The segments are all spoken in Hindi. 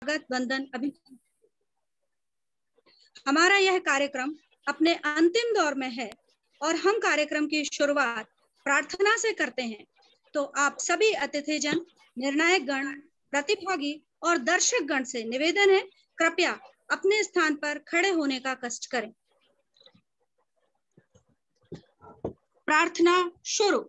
स्वागत वंदन अभिनंदन। हमारा यह कार्यक्रम अपने अंतिम दौर में है और हम कार्यक्रम की शुरुआत प्रार्थना से करते हैं। तो आप सभी अतिथिजन, निर्णायक गण, प्रतिभागी और दर्शक गण से निवेदन है, कृपया अपने स्थान पर खड़े होने का कष्ट करें। प्रार्थना शुरू।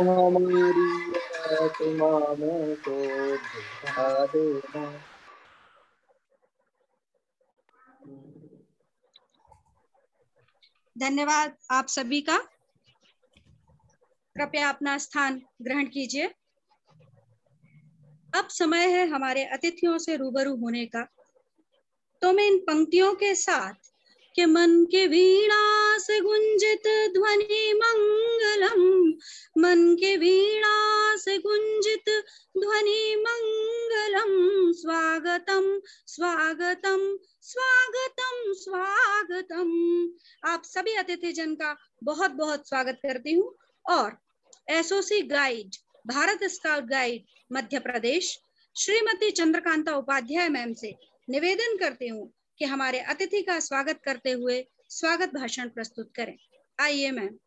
हमारी आत्मा में को बुझा देना। धन्यवाद आप सभी का। कृपया अपना स्थान ग्रहण कीजिए। अब समय है हमारे अतिथियों से रूबरू होने का। तो मैं इन पंक्तियों के साथ कि मन के वीणा से गुंजित ध्वनि मंगलम, मन के वीणा से गुंजित ध्वनि मंगलम, स्वागतम स्वागतम स्वागतम स्वागतम। आप सभी अतिथिजन का बहुत बहुत स्वागत करती हूँ और SOC guide, Bharat scout guide Madhya Pradesh, Shrimati Chandrakanta Upadhyay ma'am से निवेदन करती हूँ कि हमारे अतिथि का स्वागत करते हुए स्वागत भाषण प्रस्तुत करें। आइए मैम।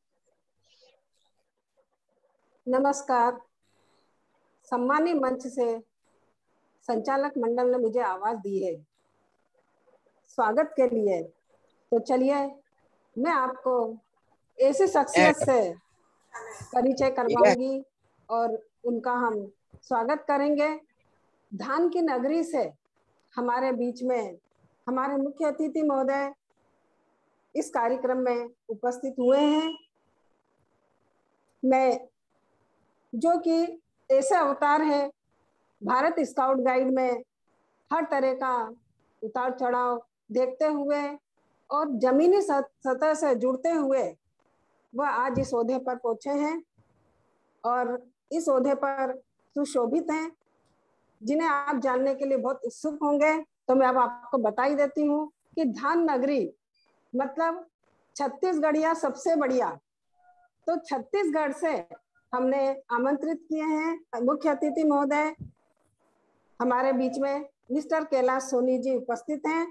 नमस्कार। सम्मानीय मंच से संचालक मंडल ने मुझे आवाज दी है स्वागत के लिए। तो चलिए मैं आपको ऐसी शख्सियत से परिचय करवाऊंगी और उनका हम स्वागत करेंगे। धान की नगरी से हमारे बीच में हमारे मुख्य अतिथि महोदय इस कार्यक्रम में उपस्थित हुए हैं। मैं जो कि ऐसे अवतार है भारत स्काउट गाइड में हर तरह का उतार चढ़ाव देखते हुए और जमीनी सतह से जुड़ते हुए वह आज इस ओहदे पर पहुंचे हैं और इस ओहदे पर सुशोभित हैं, जिन्हें आप जानने के लिए बहुत उत्सुक होंगे। तो मैं अब आपको बता ही देती हूँ कि धान नगरी मतलब छत्तीसगढ़िया सबसे बढ़िया। तो छत्तीसगढ़ से हमने आमंत्रित किए हैं मुख्य अतिथि महोदय। हमारे बीच में मिस्टर कैलाश सोनी जी उपस्थित हैं।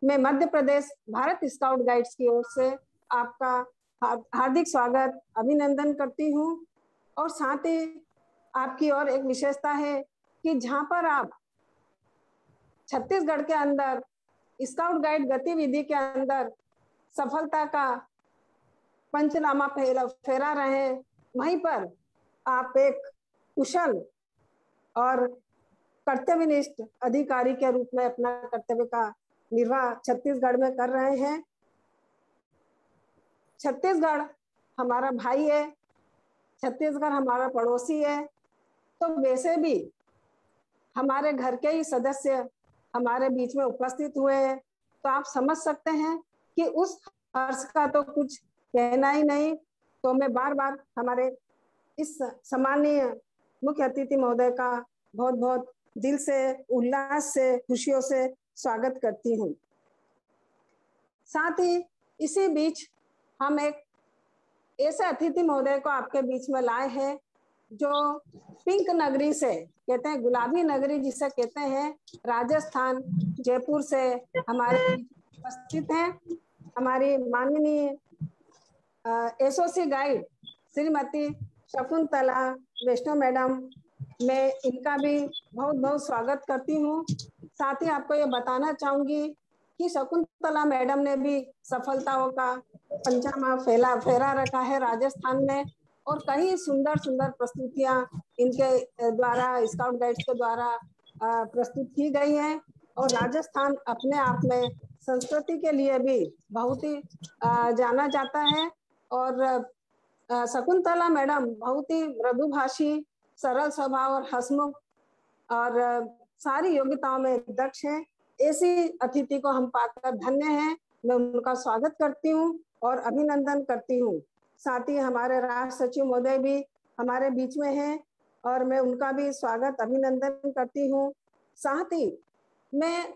मैं मध्य प्रदेश भारत स्काउट गाइड्स की ओर से आपका हार्दिक स्वागत अभिनंदन करती हूँ। और साथ ही आपकी और एक विशेषता है कि जहाँ पर आप छत्तीसगढ़ के अंदर स्काउट गाइड गतिविधि के अंदर सफलता का पंचनामा फेरा रहे, वहीं पर आप एक कुशल और कर्तव्यनिष्ठ अधिकारी के रूप में अपना कर्तव्य का निर्वाह छत्तीसगढ़ में कर रहे हैं। छत्तीसगढ़ हमारा भाई है, छत्तीसगढ़ हमारा पड़ोसी है। तो वैसे भी हमारे घर के ही सदस्य हमारे बीच में उपस्थित हुए हैं, तो आप समझ सकते हैं कि उस हर्ष का तो कुछ कहना ही नहीं। तो मैं बार बार हमारे इस सम्मानीय मुख्य अतिथि महोदय का बहुत बहुत दिल से, उल्लास से, खुशियों से स्वागत करती हूँ। साथ ही इसी बीच हम एक ऐसे अतिथि महोदय को आपके बीच में लाए हैं जो पिंक नगरी से, कहते हैं गुलाबी नगरी जिसे कहते हैं, राजस्थान जयपुर से हमारे बीच उपस्थित हैं। हमारी माननीय एसओसी गाइड श्रीमती शकुंतला वैष्णव मैडम, मैं इनका भी बहुत बहुत स्वागत करती हूँ। साथ ही आपको ये बताना चाहूंगी कि शकुंतला मैडम ने भी सफलताओं का पंजामा फेरा रखा है राजस्थान में, और कई सुंदर सुंदर प्रस्तुतियां इनके द्वारा, स्काउट गाइड्स के द्वारा प्रस्तुत की गई हैं। और राजस्थान अपने आप में संस्कृति के लिए भी बहुत ही जाना जाता है। और शकुंतला मैडम बहुत ही मृदुभाषी, सरल स्वभाव और हंसमुख और सारी योग्यताओं में दक्ष है। ऐसी अतिथि को हम पाकर धन्य हैं। मैं उनका स्वागत करती हूँ और अभिनंदन करती हूँ। साथ ही हमारे राष्ट्र सचिव महोदय भी हमारे बीच में हैं और मैं उनका भी स्वागत अभिनंदन करती हूँ। साथ ही मैं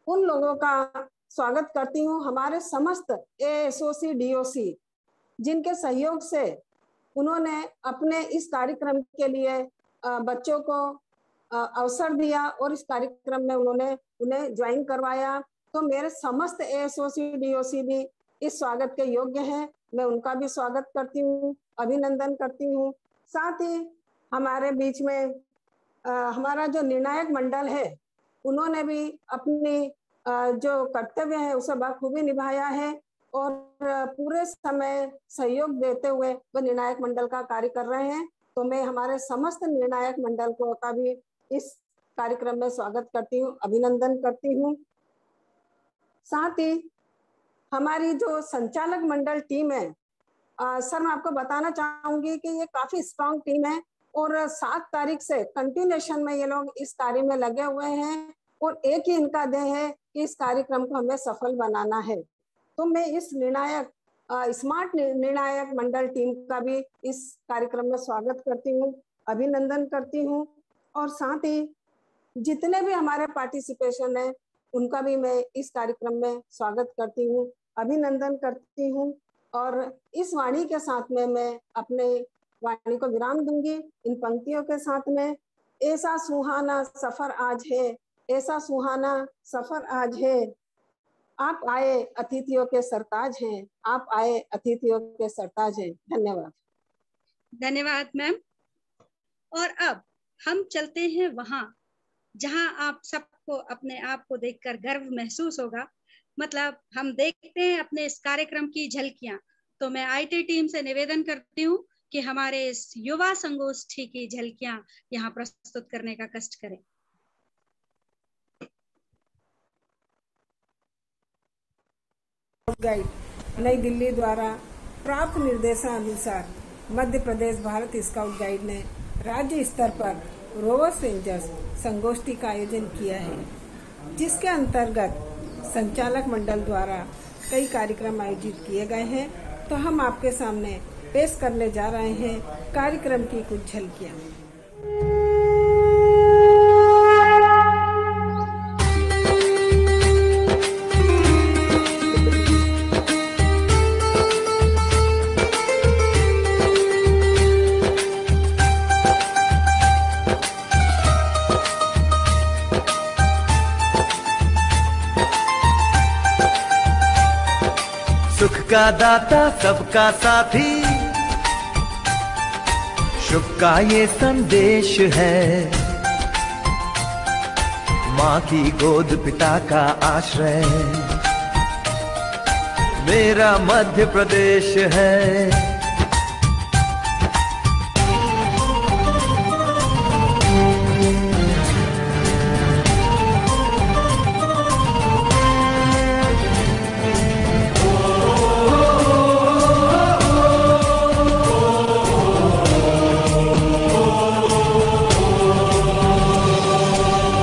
उन लोगों का स्वागत करती हूँ, हमारे समस्त एएसओसी डीओसी, जिनके सहयोग से उन्होंने अपने इस कार्यक्रम के लिए बच्चों को अवसर दिया और इस कार्यक्रम में उन्हें ज्वाइन करवाया। तो मेरे समस्त एएसओसी डीओसी भी इस स्वागत के योग्य हैं। मैं उनका भी स्वागत करती हूँ, अभिनंदन करती हूँ। साथ ही हमारे बीच में हमारा जो निर्णायक मंडल है, उन्होंने भी अपनी जो कर्तव्य है उसे बखूबी निभाया है और पूरे समय सहयोग देते हुए वो निर्णायक मंडल का कार्य कर रहे हैं। तो मैं हमारे समस्त निर्णायक मंडल को का भी इस कार्यक्रम में स्वागत करती हूँ, अभिनंदन करती हूँ। साथ ही हमारी जो संचालक मंडल टीम है, सर मैं आपको बताना चाहूंगी कि ये काफी स्ट्रांग टीम है और 7 तारीख से कंटिन्यूएशन में ये लोग इस कार्य में लगे हुए हैं और एक ही इनका ध्येय है कि इस कार्यक्रम को हमें सफल बनाना है। तो मैं इस स्मार्ट निर्णायक मंडल टीम का भी इस कार्यक्रम में स्वागत करती हूँ, अभिनंदन करती हूँ। और साथ ही जितने भी हमारे पार्टिसिपेशन है उनका भी मैं इस कार्यक्रम में स्वागत करती हूँ, अभिनंदन करती हूँ। और इस वाणी के साथ में मैं अपने वाणी को विराम दूंगी इन पंक्तियों के साथ में। ऐसा सुहाना सफर आज है, ऐसा सुहाना सफर आज है, आप आए अतिथियों के सरताज हैं, आप आए अतिथियों के सरताज हैं। धन्यवाद। धन्यवाद मैम। और अब हम चलते हैं वहां जहां आप सबको अपने आप को देखकर गर्व महसूस होगा। मतलब हम देखते हैं अपने इस कार्यक्रम की झलकियां। तो मैं आईटी टीम से निवेदन करती हूँ कि हमारे इस युवा संगोष्ठी की झलकियां यहाँ प्रस्तुत करने का कष्ट करें। गाइड नई दिल्ली द्वारा प्राप्त निर्देशानुसार मध्य प्रदेश भारत स्काउट गाइड ने राज्य स्तर पर रोवर्स रेंजर्स संगोष्ठी का आयोजन किया है, जिसके अंतर्गत संचालक मंडल द्वारा कई कार्यक्रम आयोजित किए गए हैं। तो हम आपके सामने पेश करने जा रहे हैं कार्यक्रम की कुछ झलकियां। सुख का दाता सबका साथी, शुभ का ये संदेश है। माँ की गोद पिता का आश्रय मेरा मध्य प्रदेश है।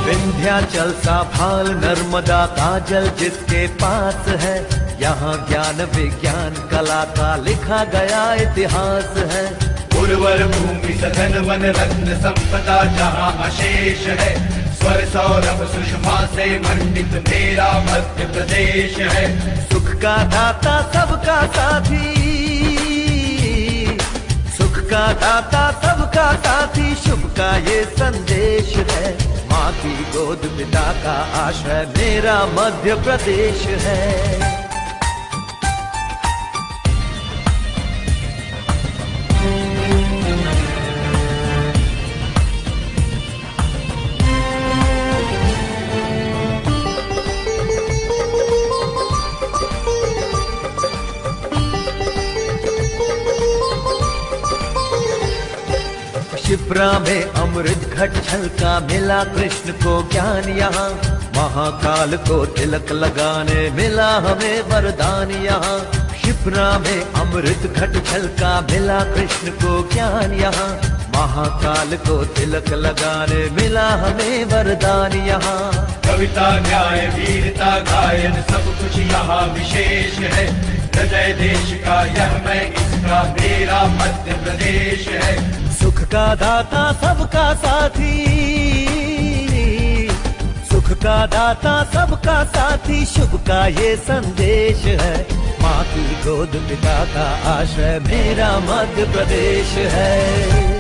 विंध्याचल सा भाल नर्मदा का जल जिसके पास है, यहाँ ज्ञान विज्ञान कला का लिखा गया इतिहास है। उर्वर भूमि सघन वन रत्न संपदा जहाँ अशेष है, स्वर सौरभ सुषमा से मंडित मेरा मध्य प्रदेश है। सुख का दाता सबका साथी, सुख का दाता सबका साथी, शुभ का ये संदेश है। माँ की गोद पिता का आश्रय मेरा मध्य प्रदेश है। शिप्रा में अमृत घट छलका, मिला कृष्ण को ज्ञान यहाँ। महाकाल को तिलक लगाने मिला हमें वरदान यहाँ। शिप्रा में अमृत घट छलका, मिला कृष्ण को ज्ञान यहाँ। महाकाल को तिलक लगाने मिला हमें वरदान यहाँ। कविता न्याय वीरता गायन सब कुछ यहाँ विशेष है। हृदय देश का यह मैं इसका मेरा मध्य प्रदेश है। सुख का दाता सबका साथी, सुख का दाता सबका साथी, शुभ का ये संदेश है। माँ की गोद पिता का आश्रय मेरा मध्य प्रदेश है।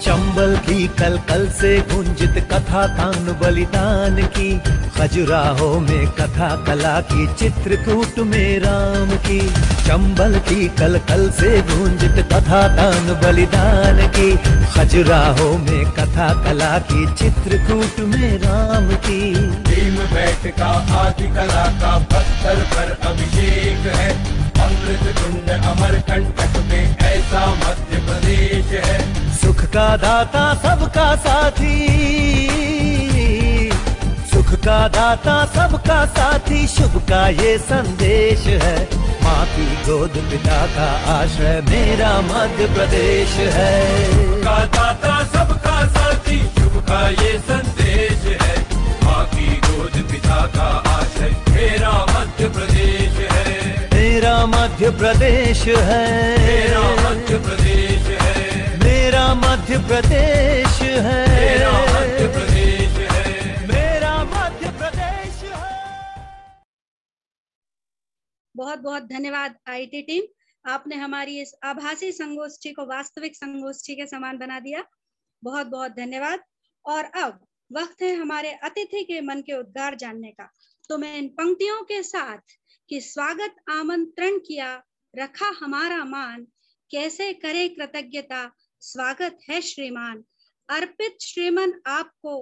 चंबल की कल कल से गुंजित कथा तान बलिदान की। खजुराहो में कथा कला की, चित्रकूट में राम की। चंबल की कल कल से गुंजित कथा तान बलिदान की। खजुराहो में कथा कला की, चित्रकूट में राम की। भीम बैठ का आदि कला का पत्थर पर अभिषेक है। अमृत कुंड अमरकंटक में ऐसा मध्य प्रदेश है। सुख का दाता सबका साथी, सुख का दाता सबका साथी, शुभ का ये संदेश है। माँ की गोद पिता का आश्रय मेरा मध्य प्रदेश है। सुख का दाता सबका साथी, शुभ का ये संदेश है। माँ की गोद पिता का आश्रय मेरा मध्य प्रदेश है। मेरा मध्य प्रदेश है, मेरा मध्य प्रदेश है। मेरा मध्य प्रदेश है, मेरा मध्य प्रदेश है। मेरा मध्य प्रदेश है। बहुत बहुत धन्यवाद आईटी टीम, आपने हमारी इस आभासी संगोष्ठी को वास्तविक संगोष्ठी के समान बना दिया। बहुत बहुत धन्यवाद। और अब वक्त है हमारे अतिथि के मन के उद्गार जानने का। तो मैं इन पंक्तियों के साथ कि स्वागत आमंत्रण किया, रखा हमारा मान, कैसे करे कृतज्ञता, स्वागत है श्रीमान। अर्पित श्रीमन आपको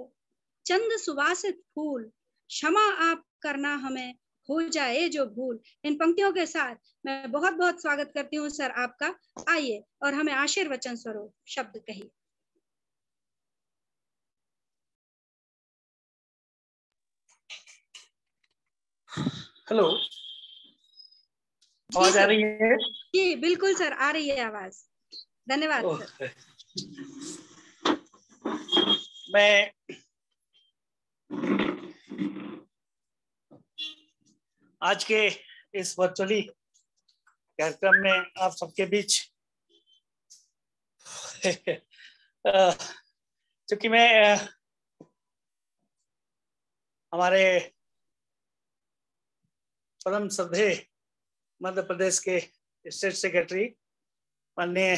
चंद सुवासित फूल, क्षमा आप करना हमें हो जाए जो भूल। इन पंक्तियों के साथ मैं बहुत बहुत स्वागत करती हूँ सर आपका। आइए और हमें आशीर्वचन स्वरूप शब्द कहिए। हेलो, आवाज आ रही है? जी बिल्कुल सर, आ रही है आवाज। धन्यवाद सर। मैं आज के इस वर्चुअली कार्यक्रम में आप सबके बीच क्योंकि मैं हमारे परम श्रद्धेय मध्य प्रदेश के स्टेट सेक्रेटरी माननीय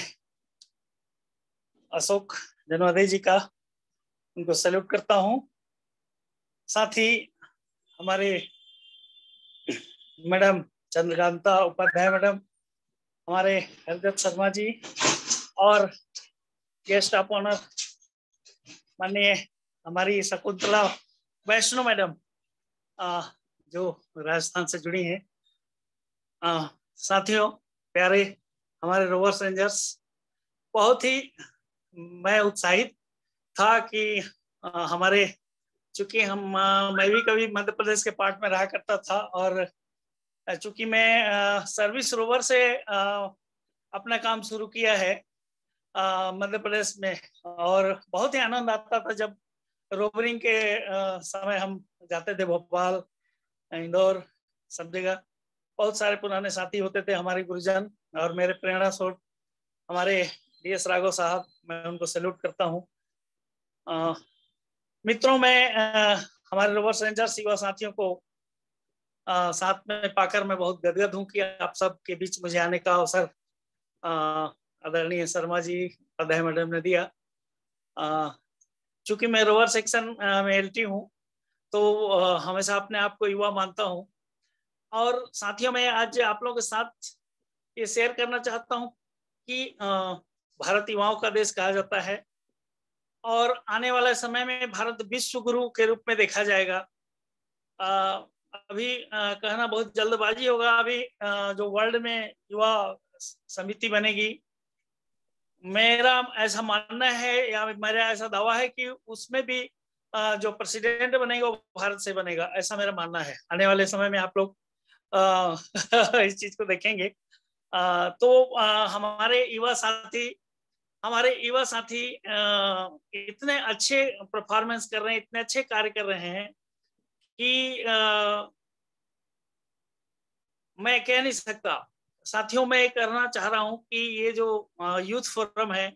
अशोक जनवादे जी का उनको सैल्यूट करता हूं। साथ ही हमारे मैडम चंद्रकांता उपाध्याय मैडम, हमारे हरदत्त शर्मा जी और गेस्ट ऑफ ऑनर माननीय हमारी शकुंतला वैष्णो मैडम जो राजस्थान से जुड़ी हैं। साथियों, प्यारे हमारे रोवर्स रेंजर्स, बहुत ही मैं उत्साहित था कि हमारे चूंकि मैं भी कभी मध्य प्रदेश के पार्ट में रहा करता था और चूंकि मैं सर्विस रोवर से अपना काम शुरू किया है मध्य प्रदेश में, और बहुत ही आनंद आता था जब रोबरिंग के समय हम जाते थे भोपाल, इंदौर, सब जगह। बहुत सारे पुराने साथी होते थे, हमारे गुरुजन और मेरे प्रेरणा स्रोत हमारे DS राघव साहब, मैं उनको सैल्यूट करता हूँ। मित्रों, मैं हमारे रोवर्स रेंजर्स युवा साथियों को साथ में पाकर मैं बहुत गदगद हूँ कि आप सब के बीच मुझे आने का अवसर आदरणीय शर्मा जी, उपाध्याय मैडम ने दिया। चूंकि मैं रोवर सेक्शन में LT हूँ, तो हमेशा अपने आप को युवा मानता हूँ। और साथियों, मैं आज आप लोगों के साथ ये शेयर करना चाहता हूँ कि भारत युवाओं का देश कहा जाता है, और आने वाले समय में भारत विश्व गुरु के रूप में देखा जाएगा। अभी कहना बहुत जल्दबाजी होगा। अभी जो वर्ल्ड में युवा समिति बनेगी, मेरा ऐसा मानना है या मेरा ऐसा दावा है कि उसमें भी जो प्रेसिडेंट बनेगा वो भारत से बनेगा, ऐसा मेरा मानना है। आने वाले समय में आप लोग इस चीज को देखेंगे। तो हमारे युवा साथी इतने अच्छे परफॉर्मेंस कर रहे हैं, इतने अच्छे कार्य कर रहे हैं कि मैं कह नहीं सकता। साथियों, मैं करना चाह रहा हूं कि ये जो यूथ फोरम है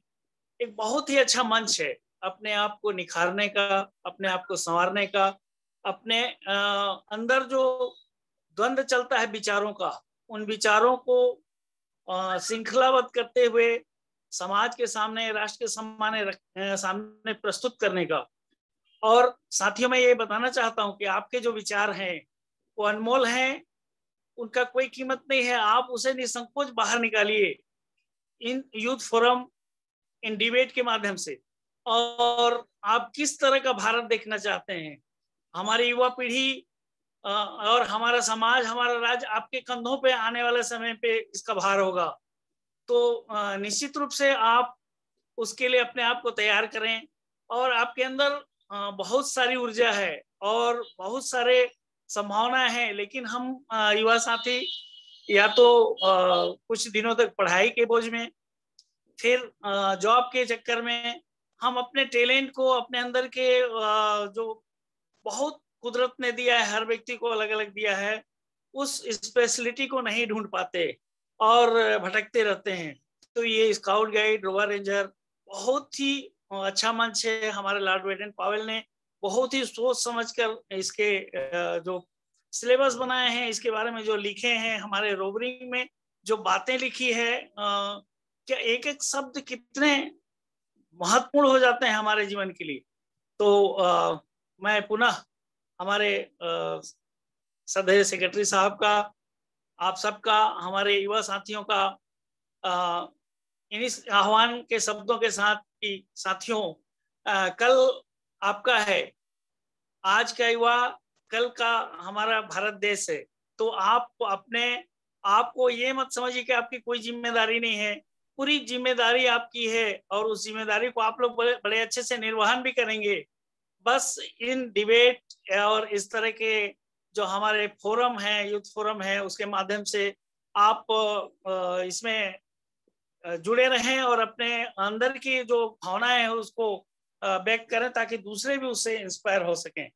एक बहुत ही अच्छा मंच है अपने आप को निखारने का, अपने आप को संवारने का, अपने अंदर जो द्वंद्व चलता है विचारों का, उन विचारों को श्रृंखलाबद्ध करते हुए समाज के सामने, राष्ट्र के सामने प्रस्तुत करने का। और साथियों, मैं ये बताना चाहता हूं कि आपके जो विचार हैं वो अनमोल हैं, उनका कोई कीमत नहीं है। आप उसे निसंकोच बाहर निकालिए in youth forum, in debate के माध्यम से। और आप किस तरह का भारत देखना चाहते हैं, हमारी युवा पीढ़ी और हमारा समाज, हमारा राज्य आपके कंधों पे आने वाले समय पे इसका भार होगा। तो निश्चित रूप से आप उसके लिए अपने आप को तैयार करें। और आपके अंदर बहुत सारी ऊर्जा है और बहुत सारे संभावनाएं हैं, लेकिन हम युवा साथी या तो कुछ दिनों तक पढ़ाई के बोझ में, फिर जॉब के चक्कर में हम अपने टैलेंट को, अपने अंदर के जो बहुत कुदरत ने दिया है, हर व्यक्ति को अलग अलग दिया है, उस स्पेशलिटी को नहीं ढूंढ पाते और भटकते रहते हैं। तो ये स्काउट गाइड, रोवर रेंजर बहुत ही अच्छा मंच है। हमारे लॉर्ड वेडन पावेल ने बहुत ही सोच समझकर इसके जो सिलेबस बनाए हैं, इसके बारे में जो लिखे हैं, हमारे रोवरिंग में जो बातें लिखी है, क्या एक एक शब्द कितने महत्वपूर्ण हो जाते हैं हमारे जीवन के लिए। तो मैं पुनः हमारे श्रद्धेय सेक्रेटरी साहब का, आप सबका, हमारे युवा साथियों का इस आह्वान के शब्दों के साथ कि साथियों, कल आपका है, आज का युवा कल का हमारा भारत देश है। तो आप अपने आपको ये मत समझिए कि आपकी कोई जिम्मेदारी नहीं है, पूरी जिम्मेदारी आपकी है और उस जिम्मेदारी को आप लोग बड़े अच्छे से निर्वहन भी करेंगे। बस इन डिबेट और इस तरह के जो हमारे फोरम है, यूथ फोरम है, उसके माध्यम से आप इसमें जुड़े रहें और अपने अंदर की जो भावनाएं हैं उसको व्यक्त करें ताकि दूसरे भी उससे इंस्पायर हो सकें।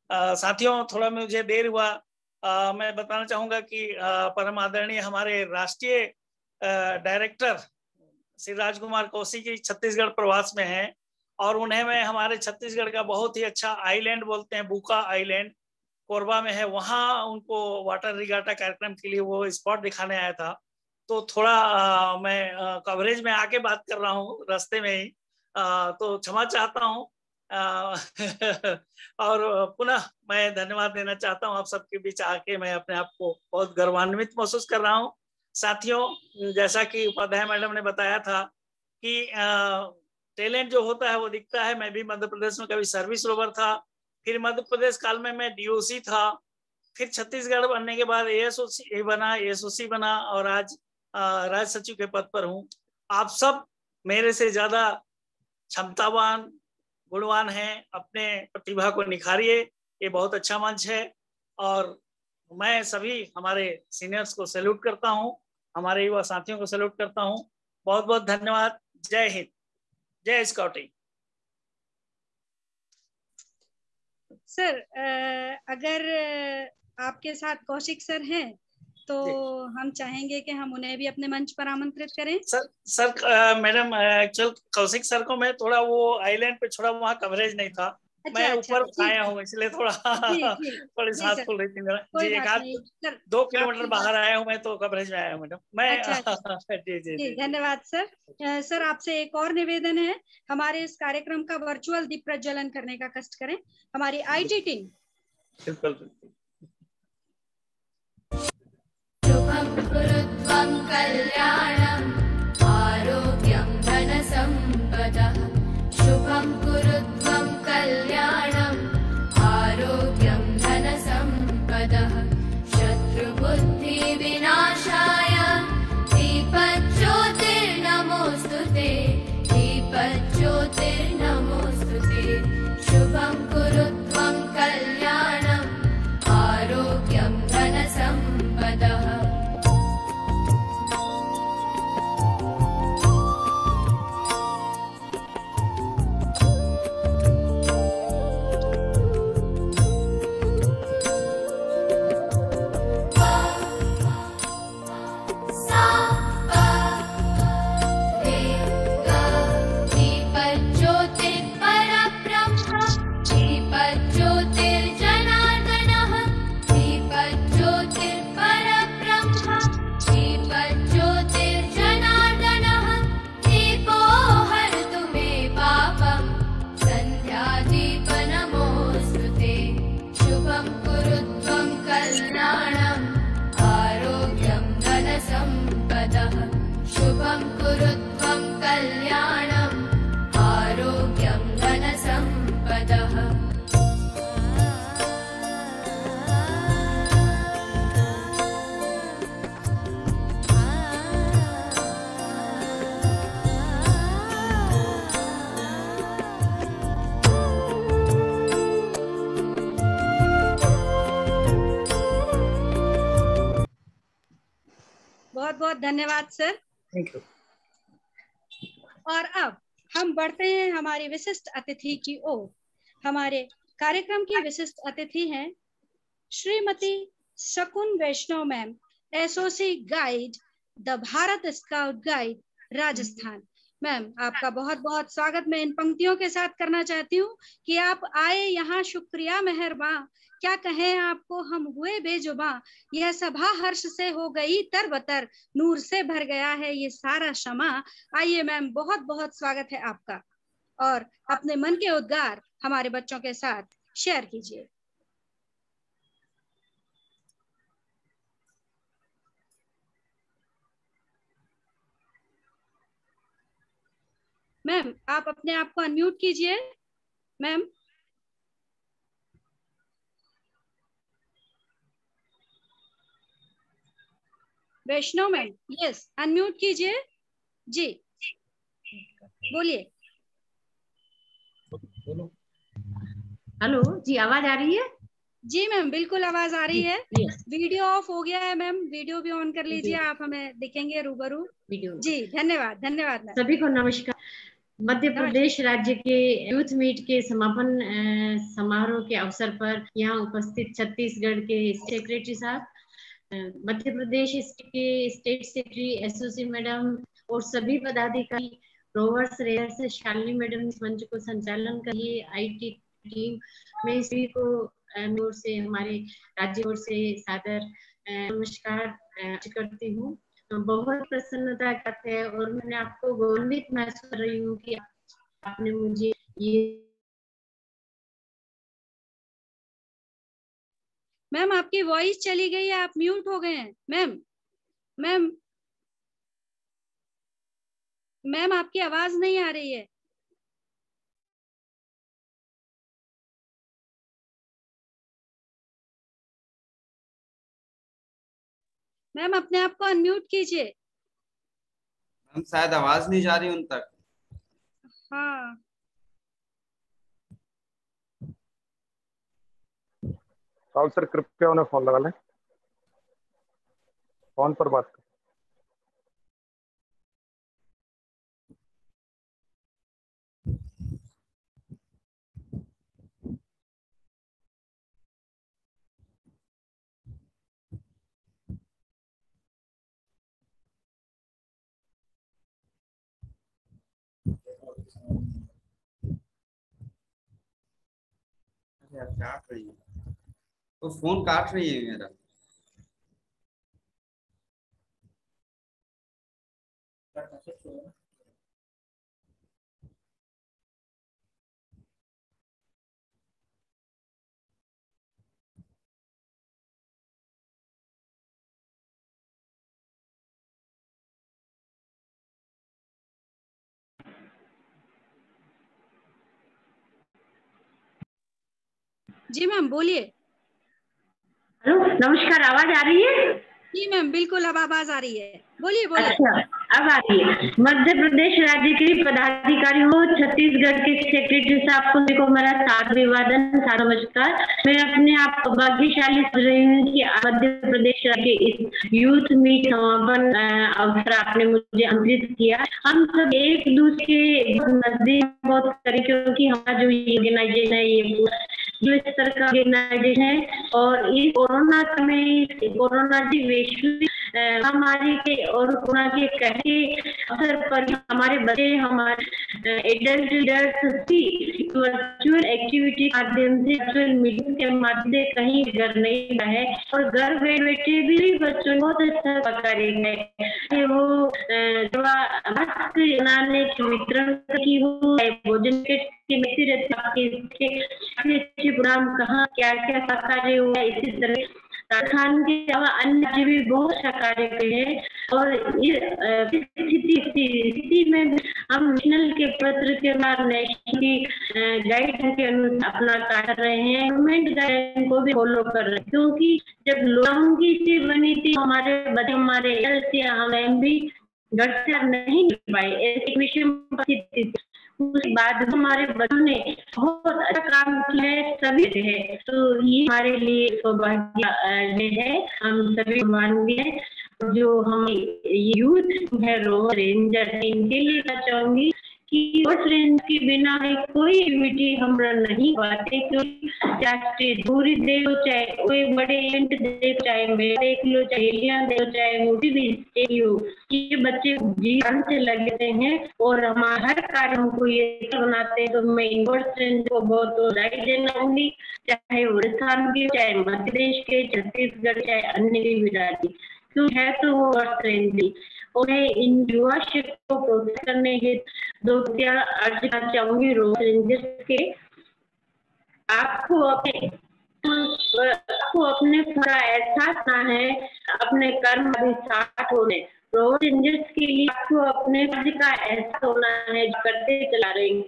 साथियों, थोड़ा मुझे देर हुआ, मैं बताना चाहूंगा कि परम आदरणीय हमारे राष्ट्रीय डायरेक्टर श्री राजकुमार कौशिक जी छत्तीसगढ़ प्रवास में हैं और उन्हें मैं हमारे छत्तीसगढ़ का बहुत ही अच्छा आइलैंड बोलते हैं, बुका आइलैंड कोरबा में है, वहाँ उनको वाटर रिगाटा कार्यक्रम के लिए वो स्पॉट दिखाने आया था। तो थोड़ा मैं कवरेज में आके बात कर रहा हूँ रास्ते में ही, तो क्षमा चाहता हूँ। और पुनः मैं धन्यवाद देना चाहता हूँ आप सबके बीच आके। मैं अपने आप को बहुत गर्वान्वित महसूस कर रहा हूँ। साथियों, जैसा कि उपाध्याय मैडम ने बताया था कि टैलेंट जो होता है वो दिखता है। मैं भी मध्य प्रदेश में कभी सर्विस रोवर था, फिर मध्य प्रदेश काल में मैं DOC था, फिर छत्तीसगढ़ बनने के बाद ASOC बना और आज राज्य सचिव के पद पर हूँ। आप सब मेरे से ज्यादा क्षमतावान, गुणवान हैं, अपने प्रतिभा को निखारिए। ये बहुत अच्छा मंच है और मैं सभी हमारे सीनियर्स को सैल्यूट करता हूँ, हमारे युवा साथियों को सैल्यूट करता हूँ। बहुत बहुत धन्यवाद। जय हिंद, जय स्काउटिंग। सर अगर आपके साथ कौशिक सर हैं तो हम चाहेंगे कि हम उन्हें भी अपने मंच पर आमंत्रित करें। Sir madam actual Kaushik sir को मैं थोड़ा वो आइलैंड पे छोड़ा, वहाँ कवरेज नहीं था। मैं ऊपर आया हूँ इसलिए थोड़ा थोड़ी सांस फूल रही थी मेरा जी। एक आध 2 किलोमीटर बाहर आया हूँ मैं, तो कवरेज में आया हूँ मैडम मैं। जी धन्यवाद सर। सर आपसे एक और निवेदन है, हमारे इस कार्यक्रम का वर्चुअल दीप प्रज्वलन करने का कष्ट करें, हमारी आईटी टीम। बिल्कुल। शुभं कुरुत्वं कल्याणं आरोग्यं धनसम्पदः। शुभं कुरुत्वं कल्याणं आरोग्यं धनसम्पदः। शत्रुबुद्धि विनाशाय दीपज्योतिर्नमोस्तुते, दीपज्योतिर्नमोस्तुते। शुभं कुरुत्वं कल्याणं आरोग्यं धनसम्पदः। शुभं कुरुत्वं कल्याणं आरोग्यं धनसम्पदः। बहुत बहुत धन्यवाद सर। Thank you. और अब हम बढ़ते हैं हमारी विशिष्ट अतिथि की ओर। हमारे कार्यक्रम की विशिष्ट अतिथि हैं Shrimati Shakun Vaishnav ma'am, associate guide, the Bharat scout guide Rajasthan. Ma'am आपका बहुत बहुत स्वागत मैं इन पंक्तियों के साथ करना चाहती हूँ कि आप आए यहाँ, शुक्रिया मेहरबां, क्या कहें आपको हम हुए बेजुबां। यह सभा हर्ष से हो गई तरबतर, नूर से भर गया है ये सारा शमा। आइए मैम, बहुत बहुत स्वागत है आपका, और अपने मन के उद्गार हमारे बच्चों के साथ शेयर कीजिए। मैम आप अपने आप को अनम्यूट कीजिए। मैम वैष्णव मैम, यस अनम्यूट कीजिए जी, बोलिए। हेलो जी, आवाज आ रही है? जी मैम बिल्कुल आवाज आ रही है। वीडियो ऑफ हो गया है मैम, वीडियो भी ऑन कर लीजिए, आप हमें दिखेंगे रूबरू। जी धन्यवाद धन्यवाद मैम। सभी को नमस्कार। मध्य प्रदेश राज्य के यूथ मीट के समापन समारोह के अवसर पर यहाँ उपस्थित छत्तीसगढ़ के सेक्रेटरी साहब, मध्य प्रदेश के स्टेट सेक्रेटरी एसओसी मैडम और सभी पदाधिकारी, रोवर्स रेयर्स, शालिनी मैडम इस मंच को संचालन करिए, आईटी टीम में सभी को ओर से, हमारे राज्य ओर से सादर नमस्कार करती हूँ। बहुत प्रसन्नता करते हैं और मैंने आपको गौरवित महसूस कर रही हूँ कि आपने मुझे ये। मैम आपकी वॉइस चली गई है, आप म्यूट हो गए हैं मैम। मैम मैम आपकी आवाज नहीं आ रही है। मैम अपने आप को अनम्यूट कीजिए। मैम शायद आवाज नहीं जा रही उन तक। हाँ राहुल सर कृपया उन्हें फोन लगा लें, फोन पर बात करें। क्या काट रही है, तो फोन काट रही है मेरा। जी मैम बोलिए। हेलो, नमस्कार, आवाज आ रही है? जी मैम बिल्कुल, अब आवाज आ रही है, बोलिए बोलिए। अच्छा, अब आ रही है। मध्य प्रदेश राज्य के पदाधिकारियों, छत्तीसगढ़ के सेक्रेटरी साहब को देखो मेरा साथ अभिवादन, साथ नमस्कार। मैं अपने आप को भाग्यशाली समझ रही हूँ कि मध्य प्रदेश के इस यूथ मीट समापन अवसर आपने मुझे आमंत्रित किया। हम सब एक दूसरे के नजदीक बहुत करें, क्योंकि हमारा जो ऑर्गेनाइजेशन है ये जो इस तरह का ऑर्गेनाइजेशन है, और इस कोरोना में कोरोना की वैश्विक महामारी के और कोरोना के कहते अवसर पर हमारे बच्चे, हमारे एडल्ट वर्चुअल एक्टिविटी के माध्यम से, वर्चुअल मीटिंग के माध्यम से कहीं घर नहीं रहे और घर बैठे भी बच्चों बहुत अच्छा कार्य है। वो मास्क बनाने के वितरण की हो, भोजन के अच्छे प्रोग्राम कहाँ क्या क्या कार्य हुआ, इसी तरह राजस्थान के अलावा अन्य भी बहुत सा कार्य हैं। और इस स्थिति में हम नेशनल के पत्र के बाद नेशनल की गाइड के अनुसार अपना कार्य कर रहे हैं, गवर्नमेंट गाइड को भी फॉलो कर रहे हैं, क्योंकि जब लॉकडाउन की स्थिति बनी थी हमारे बच्चे, हमारे हम भी घर से नहीं निकल पाए, एक विषम परिस्थिति थी। उसके बाद हमारे बच्चों ने बहुत अच्छा काम किया है, सभी है, तो ये हमारे लिए सौभाग्य है, हम सभी मानवीय हैं। जो हम यूथ है रोवर रेंजर है, इनके लिए कहना चाहूंगी कि रोवर रेंज के बिना कोई एक्टिविटी हम नहीं पाते, क्योंकि चाहे दूरी दे लो, चाहे कोई बड़े इवेंट दे, चाहे मेला देख लो, चाहे दे लो, चाहे मूवी भी हो, ये बच्चे जीवन से लगे हैं और हमारा हर कार्य हमको ये बनाते हैं। तो मैं रोवर रेंज को बहुत बधाई देना चाहूंगी, चाहे राजस्थान के, चाहे मध्य प्रदेश के, छत्तीसगढ़, चाहे अन्य भी राज्य, तो है तो वो रोवर रेंज। और मैं इन युवा शक्ति को प्रोत्साहित करने के दो क्या अर्ज करना चाहूंगी रोवर रेंजर्स के, आपको अपने थोड़ा एहसास ना है, अपने कर्म अभी साथ होने, रोवर रेंजर्स के लिए आपको अपने कर्म का एहसास होना है, जो करते चला रहे हैं,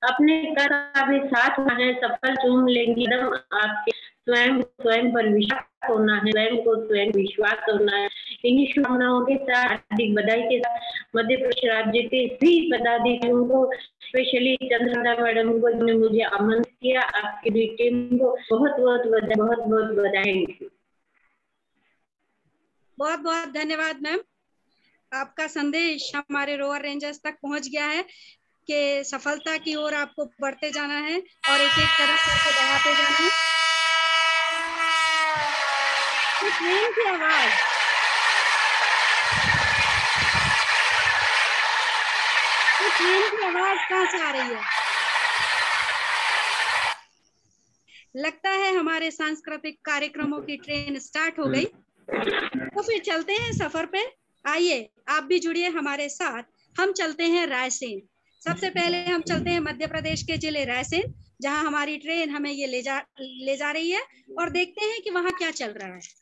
अपने कर्म का भी साथ होना है, सफल चूम लेंगे एकदम, आपके स्वयं पर विश्वास होना है, स्वयं को स्वयं विश्वास होना है। इन्हीं शुभकामनाओं के साथ, हार्दिक बधाई के साथ मध्य प्रदेश राज्य के सभी पदाधिकारियों को, स्पेशली चंद्रदा मैडम को, जिन्होंने मुझे आमंत्रित किया, आपकी भी टीम को बहुत बहुत बधाई। बहुत बहुत धन्यवाद मैम, आपका संदेश हमारे रोवर रेंजर्स तक पहुंच गया है कि सफलता की ओर आपको बढ़ते जाना है और एक एक कदम करके बढ़ाते जाना है। ट्रेन की आवाज, ट्रेन की आवाज कहाँ से आ रही है? लगता है हमारे सांस्कृतिक कार्यक्रमों की ट्रेन स्टार्ट हो गई, तो फिर चलते हैं सफर पे। आइए आप भी जुड़िए हमारे साथ, हम चलते हैं रायसेन। सबसे पहले हम चलते हैं मध्य प्रदेश के जिले रायसेन, जहां हमारी ट्रेन हमें ये ले जा रही है, और देखते हैं कि वहां क्या चल रहा है।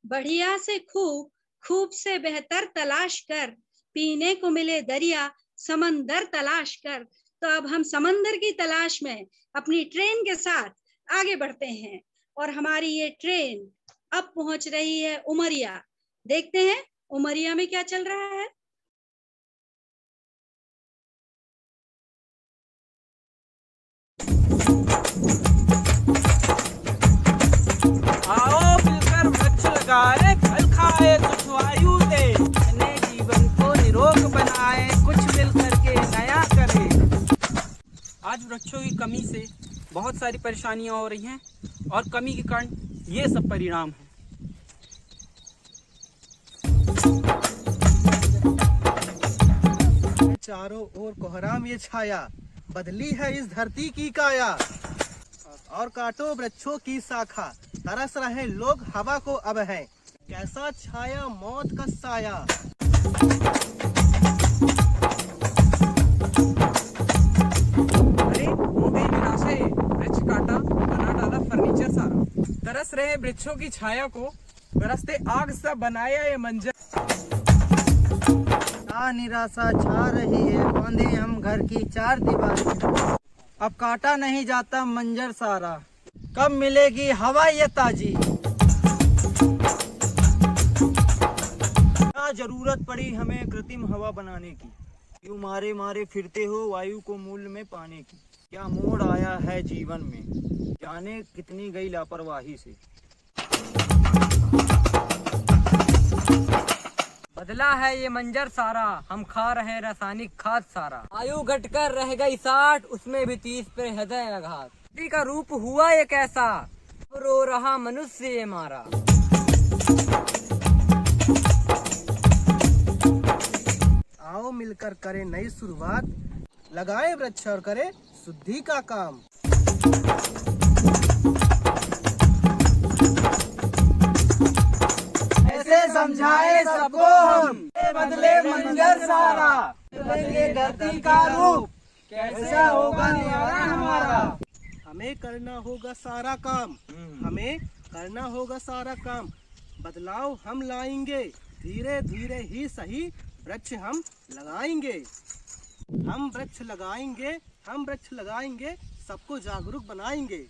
बढ़िया से खूब, खूब से बेहतर तलाश कर, पीने को मिले दरिया, समंदर तलाश कर। तो अब हम समंदर की तलाश में अपनी ट्रेन के साथ आगे बढ़ते हैं और हमारी ये ट्रेन अब पहुंच रही है उमरिया। देखते हैं उमरिया में क्या चल रहा है। आओ मिलकर वृक्ष लगाए, फल खाए, कुछ वायु दे, अपने जीवन को निरोग बनाए, कुछ मिल करके नया करे। आज वृक्षों की कमी से बहुत सारी परेशानियां हो रही हैं और कमी के कारण ये सब परिणाम हैं। चारों ओर कोहराम ये छाया, बदली है इस धरती की काया। और काटो वृक्षों की शाखा, तरस रहे लोग हवा को अब है, कैसा छाया मौत का साया। अरे हो गई निराशा, वृक्ष काटा, बना डाला फर्नीचर सारा। तरस रहे वृक्षों की छाया को, बरसते आग सा बनाया ये मंजर। निराशा छा रही है, बांधे हम घर की चार दीवारें, अब काटा नहीं जाता मंजर सारा, कब मिलेगी हवा ये ताजी। क्या जरूरत पड़ी हमें कृत्रिम हवा बनाने की, क्यों मारे मारे फिरते हो वायु को मूल्य में पाने की। क्या मोड़ आया है जीवन में, जाने कितनी गई लापरवाही से। बदला है ये मंजर सारा, हम खा रहे रासायनिक खाद सारा। आयु घटकर रह गई 60, उसमें भी 30 पे हृदय आघात। धरती का रूप हुआ ये कैसा, रो रहा मनुष्य ये मारा। आओ मिलकर करें नई शुरुआत, लगाएं वृक्ष और करें शुद्धि का काम। ऐसे समझाए सबको हम, बदले मंजर सारा, बदले धरती का रूप, कैसा होगा न्यारा हमारा। हमें करना होगा सारा काम, हमें करना होगा सारा काम, बदलाव हम लाएंगे, धीरे धीरे ही सही वृक्ष हम लगाएंगे। हम वृक्ष लगाएंगे, हम वृक्ष लगाएंगे, सबको जागरूक बनाएंगे।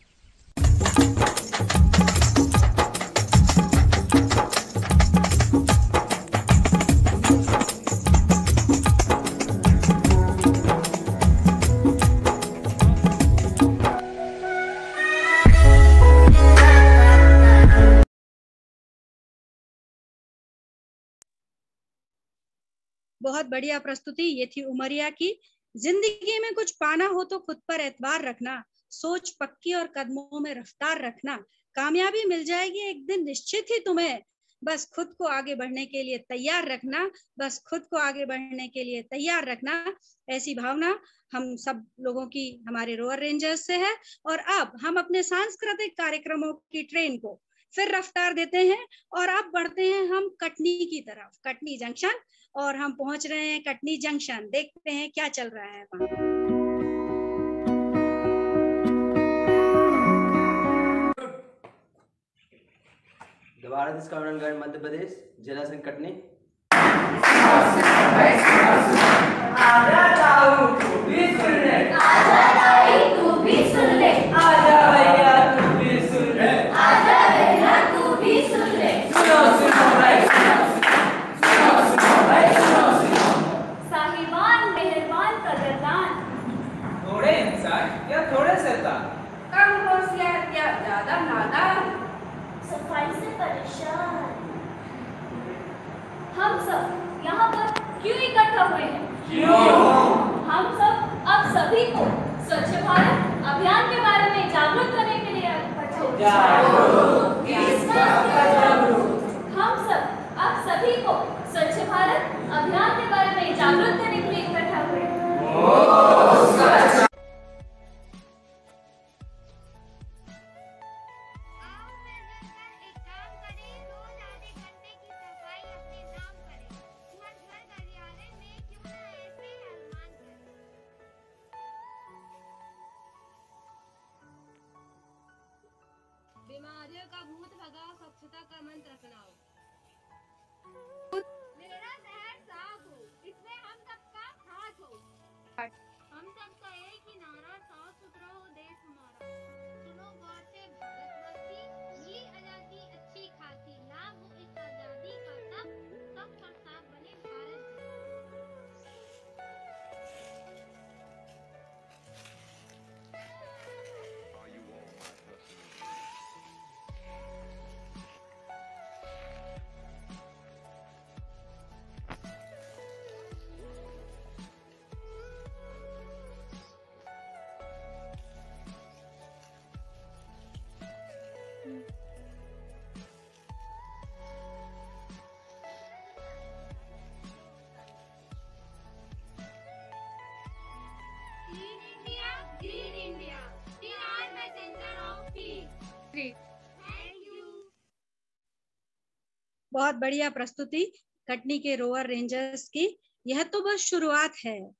बहुत बढ़िया प्रस्तुति ये थी उमरिया की। जिंदगी में कुछ पाना हो तो खुद पर एतबार रखना, सोच पक्की और कदमों में रफ्तार रखना, कामयाबी मिल जाएगी एक दिन निश्चित ही तुम्हें। बस खुद को आगे बढ़ने के लिए तैयार रखना, बस खुद को आगे बढ़ने के लिए तैयार रखना। ऐसी भावना हम सब लोगों की हमारे रोअर रेंजर्स से है। और अब हम अपने सांस्कृतिक कार्यक्रमों की ट्रेन को फिर रफ्तार देते हैं और अब बढ़ते हैं हम कटनी की तरफ, कटनी जंक्शन। और हम पहुंच रहे हैं कटनी जंक्शन, देखते हैं क्या चल रहा है वहां। The Bharat scout and guide Madhya Pradesh, जिला संघ कटनी। आजा भैया तू भी सुन ले, हम सब अब सभी को स्वच्छ भारत अभियान के बारे में जागरूक करने के लिए हम सब अब सभी को स्वच्छ भारत अभियान के बारे में जागरूक करने के लिए इकट्ठा हुए। बीमारियों का भूत भगाओ, स्वच्छता का मंत्र अपनाओ। मेरा शहर साफ हो, इसमें हम सबका साथ हो। हम सबका एक ही नारा, साफ सुथरा हो देश हमारा। सुनो गौर से भारतवासी, मिली आजादी अच्छी खासी, लाभ हो इस आजादी का सब पर साफ बने Bharat. Green India, the art messenger of peace. Thank you. बहुत बढ़िया प्रस्तुति कटनी के रोवर रेंजर्स की। यह तो बस शुरुआत है,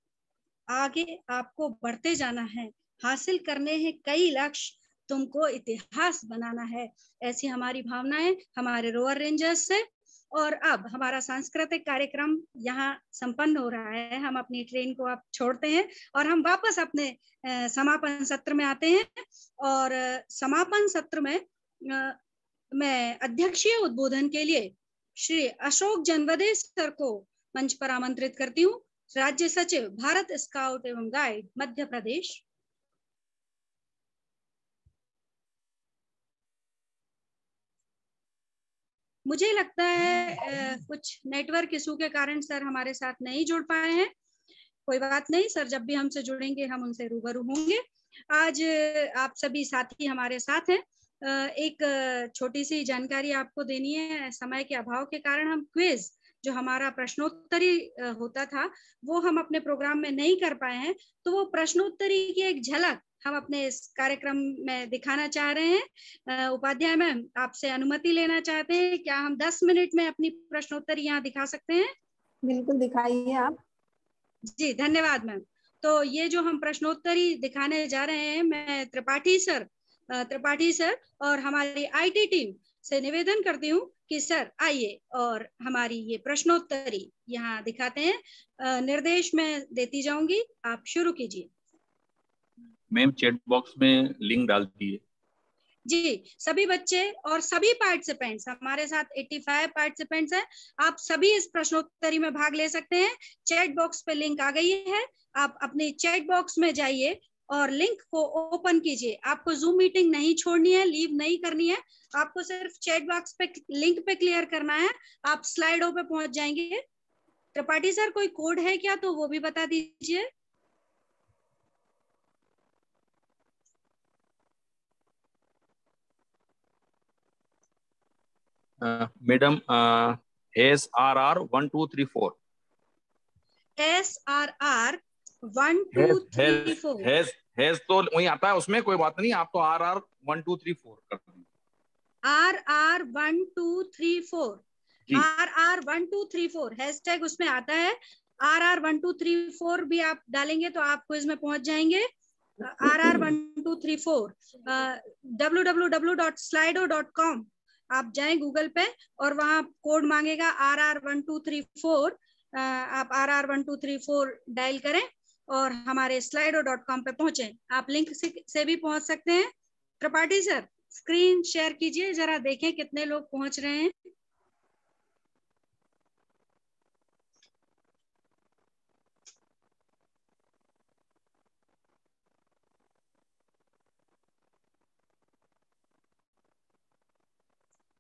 आगे आपको बढ़ते जाना है, हासिल करने हैं कई लक्ष्य, तुमको इतिहास बनाना है। ऐसी हमारी भावनाएं हमारे रोवर रेंजर्स से। और अब हमारा सांस्कृतिक कार्यक्रम यहाँ संपन्न हो रहा है। हम अपनी ट्रेन को अब छोड़ते हैं और हम वापस अपने समापन सत्र में आते हैं। और समापन सत्र में मैं अध्यक्षीय उद्बोधन के लिए श्री अशोक जनवदे सर को मंच पर आमंत्रित करती हूँ, राज्य सचिव भारत स्काउट एवं गाइड मध्य प्रदेश। मुझे लगता है कुछ नेटवर्क इशू के कारण सर हमारे साथ नहीं जुड़ पाए हैं। कोई बात नहीं सर, जब भी हमसे जुड़ेंगे हम उनसे रूबरू होंगे। आज आप सभी साथी हमारे साथ हैं। एक छोटी सी जानकारी आपको देनी है। समय के अभाव के कारण हम क्विज जो हमारा प्रश्नोत्तरी होता था वो हम अपने प्रोग्राम में नहीं कर पाए हैं, तो वो प्रश्नोत्तरी की एक झलक हम अपने इस कार्यक्रम में दिखाना चाह रहे हैं। उपाध्याय मैम आपसे अनुमति लेना चाहते हैं, क्या हम 10 मिनट में अपनी प्रश्नोत्तरी यहाँ दिखा सकते हैं? बिल्कुल दिखाइए आप। जी धन्यवाद मैम। तो ये जो हम प्रश्नोत्तरी दिखाने जा रहे हैं, मैं त्रिपाठी सर और हमारी आईटी टीम से निवेदन करती हूँ कि सर आइए और हमारी ये प्रश्नोत्तरी यहाँ दिखाते हैं। निर्देश में देती जाऊंगी, आप शुरू कीजिए। मैम चैट बॉक्स में लिंक डाल दिए। जी सभी बच्चे और सभी पार्टिसिपेंट्स, हमारे साथ 85 पार्टिसिपेंट्स हैं, आप सभी इस प्रश्नोत्तरी में भाग ले सकते हैं। चैट बॉक्स पे लिंक आ गई है, आप अपने चैट बॉक्स में जाइए और लिंक को ओपन कीजिए। आपको जूम मीटिंग नहीं छोड़नी है, लीव नहीं करनी है, आपको सिर्फ चैट बॉक्स पे लिंक पे क्लियर करना है, आप स्लाइडों पे पहुंच जाएंगे। त्रिपाठी सर कोई कोड है क्या, तो वो भी बता दीजिए। Madam SRR 1234। SRR 1234 हैज तो वही आता है, उसमें कोई बात नहीं, आप तो RR 1234 कर दीजिए। RR 1234 RR 1234 हैशटैग उसमें आता है। RR 1234 भी आप डालेंगे तो आप क्विज में पहुंच जाएंगे। RR 1234 www.slido.com आप जाएं गूगल पे और वहां कोड मांगेगा RR 1234। आप RR 1234 डायल करें और हमारे slido.com पे पहुंचे। आप लिंक से भी पहुंच सकते हैं। त्रिपाठी सर स्क्रीन शेयर कीजिए, जरा देखें कितने लोग पहुंच रहे हैं।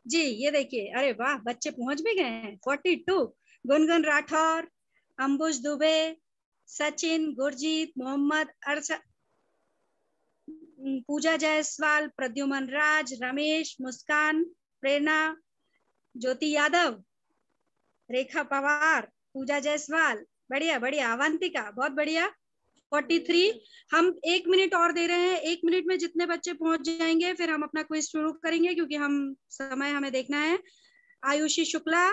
जी ये देखिए, अरे वाह बच्चे पहुंच भी गए हैं। 42 गुनगुन राठौर, अंबुज दुबे, सचिन, गुरजीत, मोहम्मद, पूजा जायसवाल, प्रद्युमन राज, रमेश, मुस्कान, प्रेरणा, ज्योति यादव, रेखा पवार, पूजा जायसवाल, बढ़िया बढ़िया, अवंतिका, बहुत बढ़िया। 43। हम 1 मिनट और दे रहे हैं, 1 मिनट में जितने बच्चे पहुंच जाएंगे फिर हम अपना क्विज शुरू करेंगे, क्योंकि समय हमें देखना है। आयुषी शुक्ला,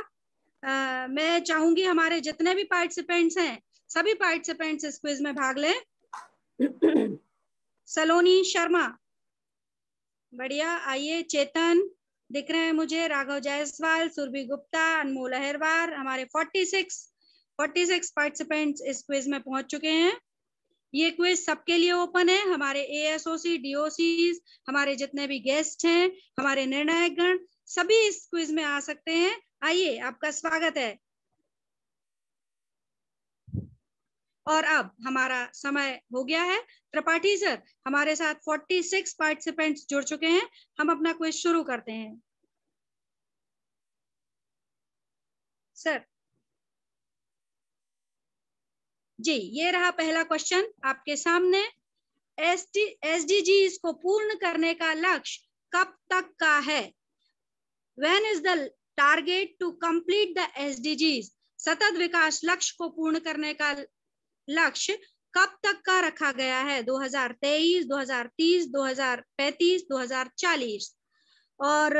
मैं चाहूंगी हमारे जितने भी पार्टिसिपेंट्स हैं, सभी पार्टिसिपेंट्स इस क्विज में भाग लें। सलोनी शर्मा, बढ़िया, आइए। चेतन दिख रहे हैं मुझे, राघव जायसवाल, सुरभि गुप्ता, अनमोल अहिरवार, हमारे 46 पार्टिसिपेंट्स इस क्विज में पहुंच चुके हैं। ये क्विज सबके लिए ओपन है, हमारे एएसओसी, डीओसीज, हमारे जितने भी गेस्ट हैं, हमारे निर्णायक गण, सभी इस क्विज में आ सकते हैं। आइए, आपका स्वागत है। और अब हमारा समय हो गया है। त्रिपाठी सर, हमारे साथ 46 पार्टिसिपेंट्स जुड़ चुके हैं, हम अपना क्विज शुरू करते हैं। सर जी, ये रहा पहला क्वेश्चन आपके सामने। एसडीजीज को पूर्ण करने का लक्ष्य कब तक का है? When is the target to complete the SDGs? सतत विकास लक्ष्य को पूर्ण करने का लक्ष्य कब तक का रखा गया है? 2023, 2030, 2035, 2040। और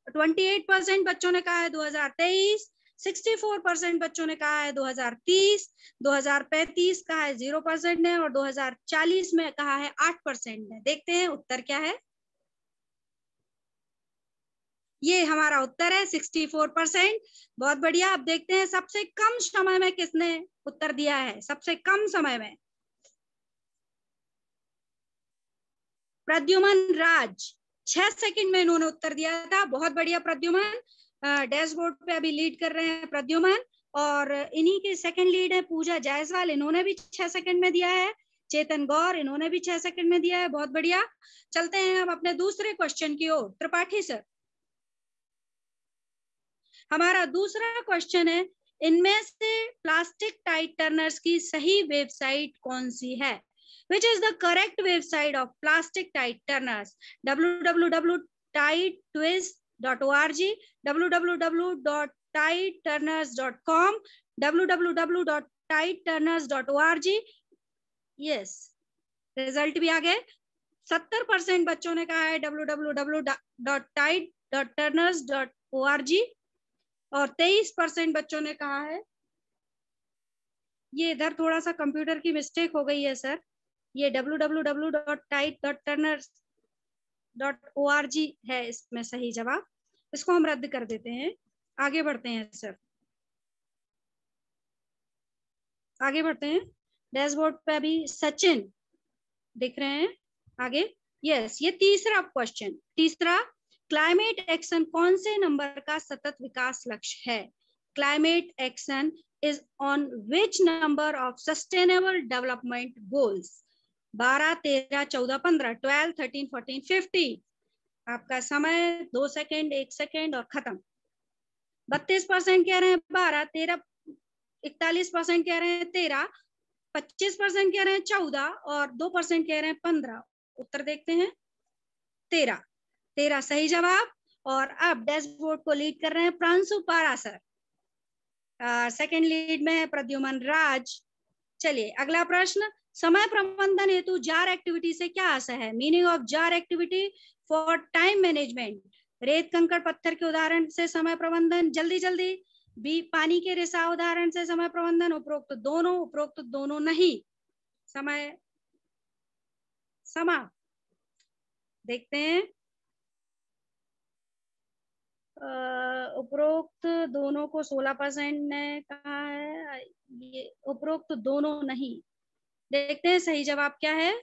28% बच्चों ने कहा है 2023, 64% बच्चों ने कहा है 2030, 2035 कहा है 0% ने, और 2040 में कहा है 8% ने। देखते हैं उत्तर क्या है। ये हमारा उत्तर है 64%। बहुत बढ़िया। अब देखते हैं सबसे कम समय में किसने उत्तर दिया है। सबसे कम समय में प्रद्युमन राज, 6 सेकंड में इन्होंने उत्तर दिया था। बहुत बढ़िया प्रद्युमन, डैशबोर्ड पे अभी लीड कर रहे हैं प्रद्युमन। और इन्हीं के सेकंड लीड है पूजा जायसवाल, इन्होंने भी 6 सेकंड में दिया है। चेतन गौर, इन्होंने भी 6 सेकंड में दिया है। बहुत बढ़िया। चलते हैं हम अपने दूसरे क्वेश्चन की ओर। त्रिपाठी सर, हमारा दूसरा क्वेश्चन है, इनमें से प्लास्टिक टाइट टर्नर्स की सही वेबसाइट कौन सी है? Which is the correct website of plastic tight turners? www.tighttwist.org, www.tightturners.com, www.tightturners.org। yes, result भी आ गए। 70% बच्चों ने कहा है www.tight.turners.org और 23% बच्चों ने कहा है, ये इधर थोड़ा सा कंप्यूटर की मिस्टेक हो गई है सर, ये www.tight.turners.org है इसमें सही जवाब। इसको हम रद्द कर देते हैं। आगे बढ़ते हैं सर, आगे बढ़ते हैं। डैशबोर्ड पे अभी सचिन दिख रहे हैं आगे। यस, ये तीसरा क्वेश्चन, तीसरा, क्लाइमेट एक्शन कौन से नंबर का सतत विकास लक्ष्य है? Climate action is on which number of sustainable development goals? 12, 13, 14, 15, 12, 13, 14, 15। आपका समय 2 सेकेंड, 1 सेकेंड और खत्म। 32% कह रहे हैं 12, 13, 41% कह रहे हैं 13, 25% कह रहे हैं 14 और 2% कह रहे हैं 15। उत्तर देखते हैं। 13 सही जवाब। और अब डैशबोर्ड को लीड कर रहे हैं प्रांशु पारा सर। सेकंड लीड में है प्रद्युमन राज। चलिए अगला प्रश्न, समय प्रबंधन हेतु जार एक्टिविटी से क्या आशा है? Meaning of jar activity for time management. रेत कंकड़ पत्थर के उदाहरण से समय प्रबंधन, जल्दी जल्दी। बी, पानी के रिसाव उदाहरण से समय प्रबंधन। उपरोक्त दोनों, उपरोक्त दोनों नहीं। समय समाप्त। देखते हैं। उपरोक्त दोनों को 16% ने कहा है, ये उपरोक्त दोनों नहीं। देखते हैं सही जवाब क्या है।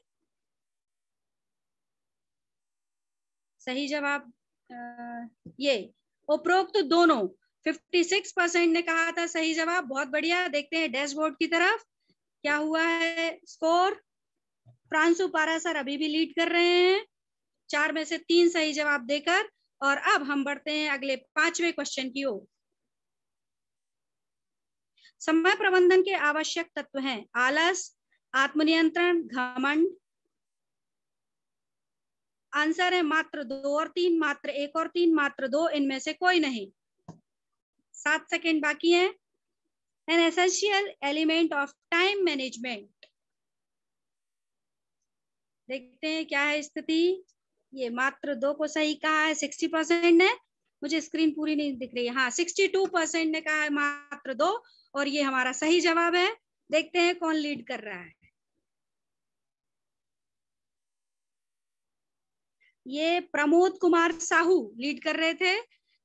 सही जवाब ये उपरोक्त दोनों, 56% ने कहा था सही जवाब। बहुत बढ़िया। देखते हैं डैशबोर्ड की तरफ क्या हुआ है स्कोर। प्रांशु पारा सर अभी भी लीड कर रहे हैं 4 में से 3 सही जवाब देकर। और अब हम बढ़ते हैं अगले 5वें क्वेश्चन की ओर। समय प्रबंधन के आवश्यक तत्व हैं आलस, आत्मनियंत्रण, घमंड। आंसर है मात्र 2 और 3, मात्र 1 और 3, मात्र 2, इनमें से कोई नहीं। 7 सेकेंड बाकी है। An essential element of time management. देखते हैं क्या है स्थिति। ये मात्र 2 को सही कहा है 60% ने, मुझे स्क्रीन पूरी नहीं दिख रही है, हाँ 62% ने कहा है मात्र 2, और ये हमारा सही जवाब है। देखते हैं कौन लीड कर रहा है। ये प्रमोद कुमार साहू लीड कर रहे थे।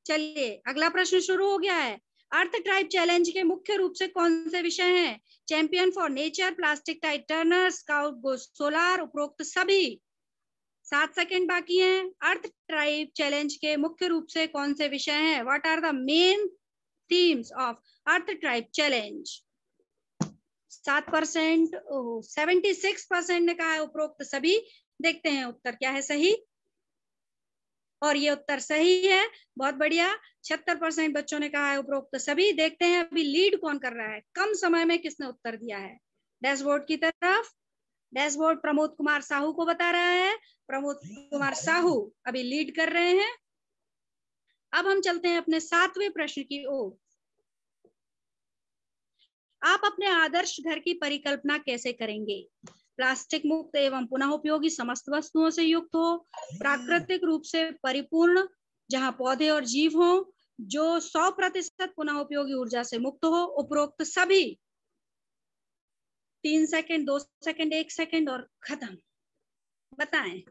चलिए अगला प्रश्न शुरू हो गया है। अर्थ ट्राइब चैलेंज के मुख्य रूप से कौन से विषय हैं? Champion for nature, plastic tight Turner, scout go solar, उपरोक्त सभी। 7 सेकेंड बाकी हैं। अर्थ ट्राइब चैलेंज के मुख्य रूप से कौन से विषय हैं? What are the main themes of earth tribe challenge? 7%, 76% ने कहा है उपरोक्त सभी। देखते हैं उत्तर क्या है सही, और ये उत्तर सही है, बहुत बढ़िया। 76% बच्चों ने कहा है उपरोक्त सभी। देखते हैं अभी लीड कौन कर रहा है, कम समय में किसने उत्तर दिया है। डैशबोर्ड की तरफ, डैशबोर्ड प्रमोद कुमार साहू को बता रहा है। प्रमोद कुमार साहू अभी लीड कर रहे हैं। अब हम चलते हैं अपने 7वें प्रश्न की ओर। आप अपने आदर्श घर की परिकल्पना कैसे करेंगे? प्लास्टिक मुक्त एवं पुनः उपयोगी समस्त वस्तुओं से युक्त हो, प्राकृतिक रूप से परिपूर्ण जहां पौधे और जीव हो, जो 100% पुनः उपयोगी ऊर्जा से मुक्त हो, उपरोक्त सभी। 3 सेकेंड, 2 सेकेंड, 1 सेकेंड और खत्म। बताएं।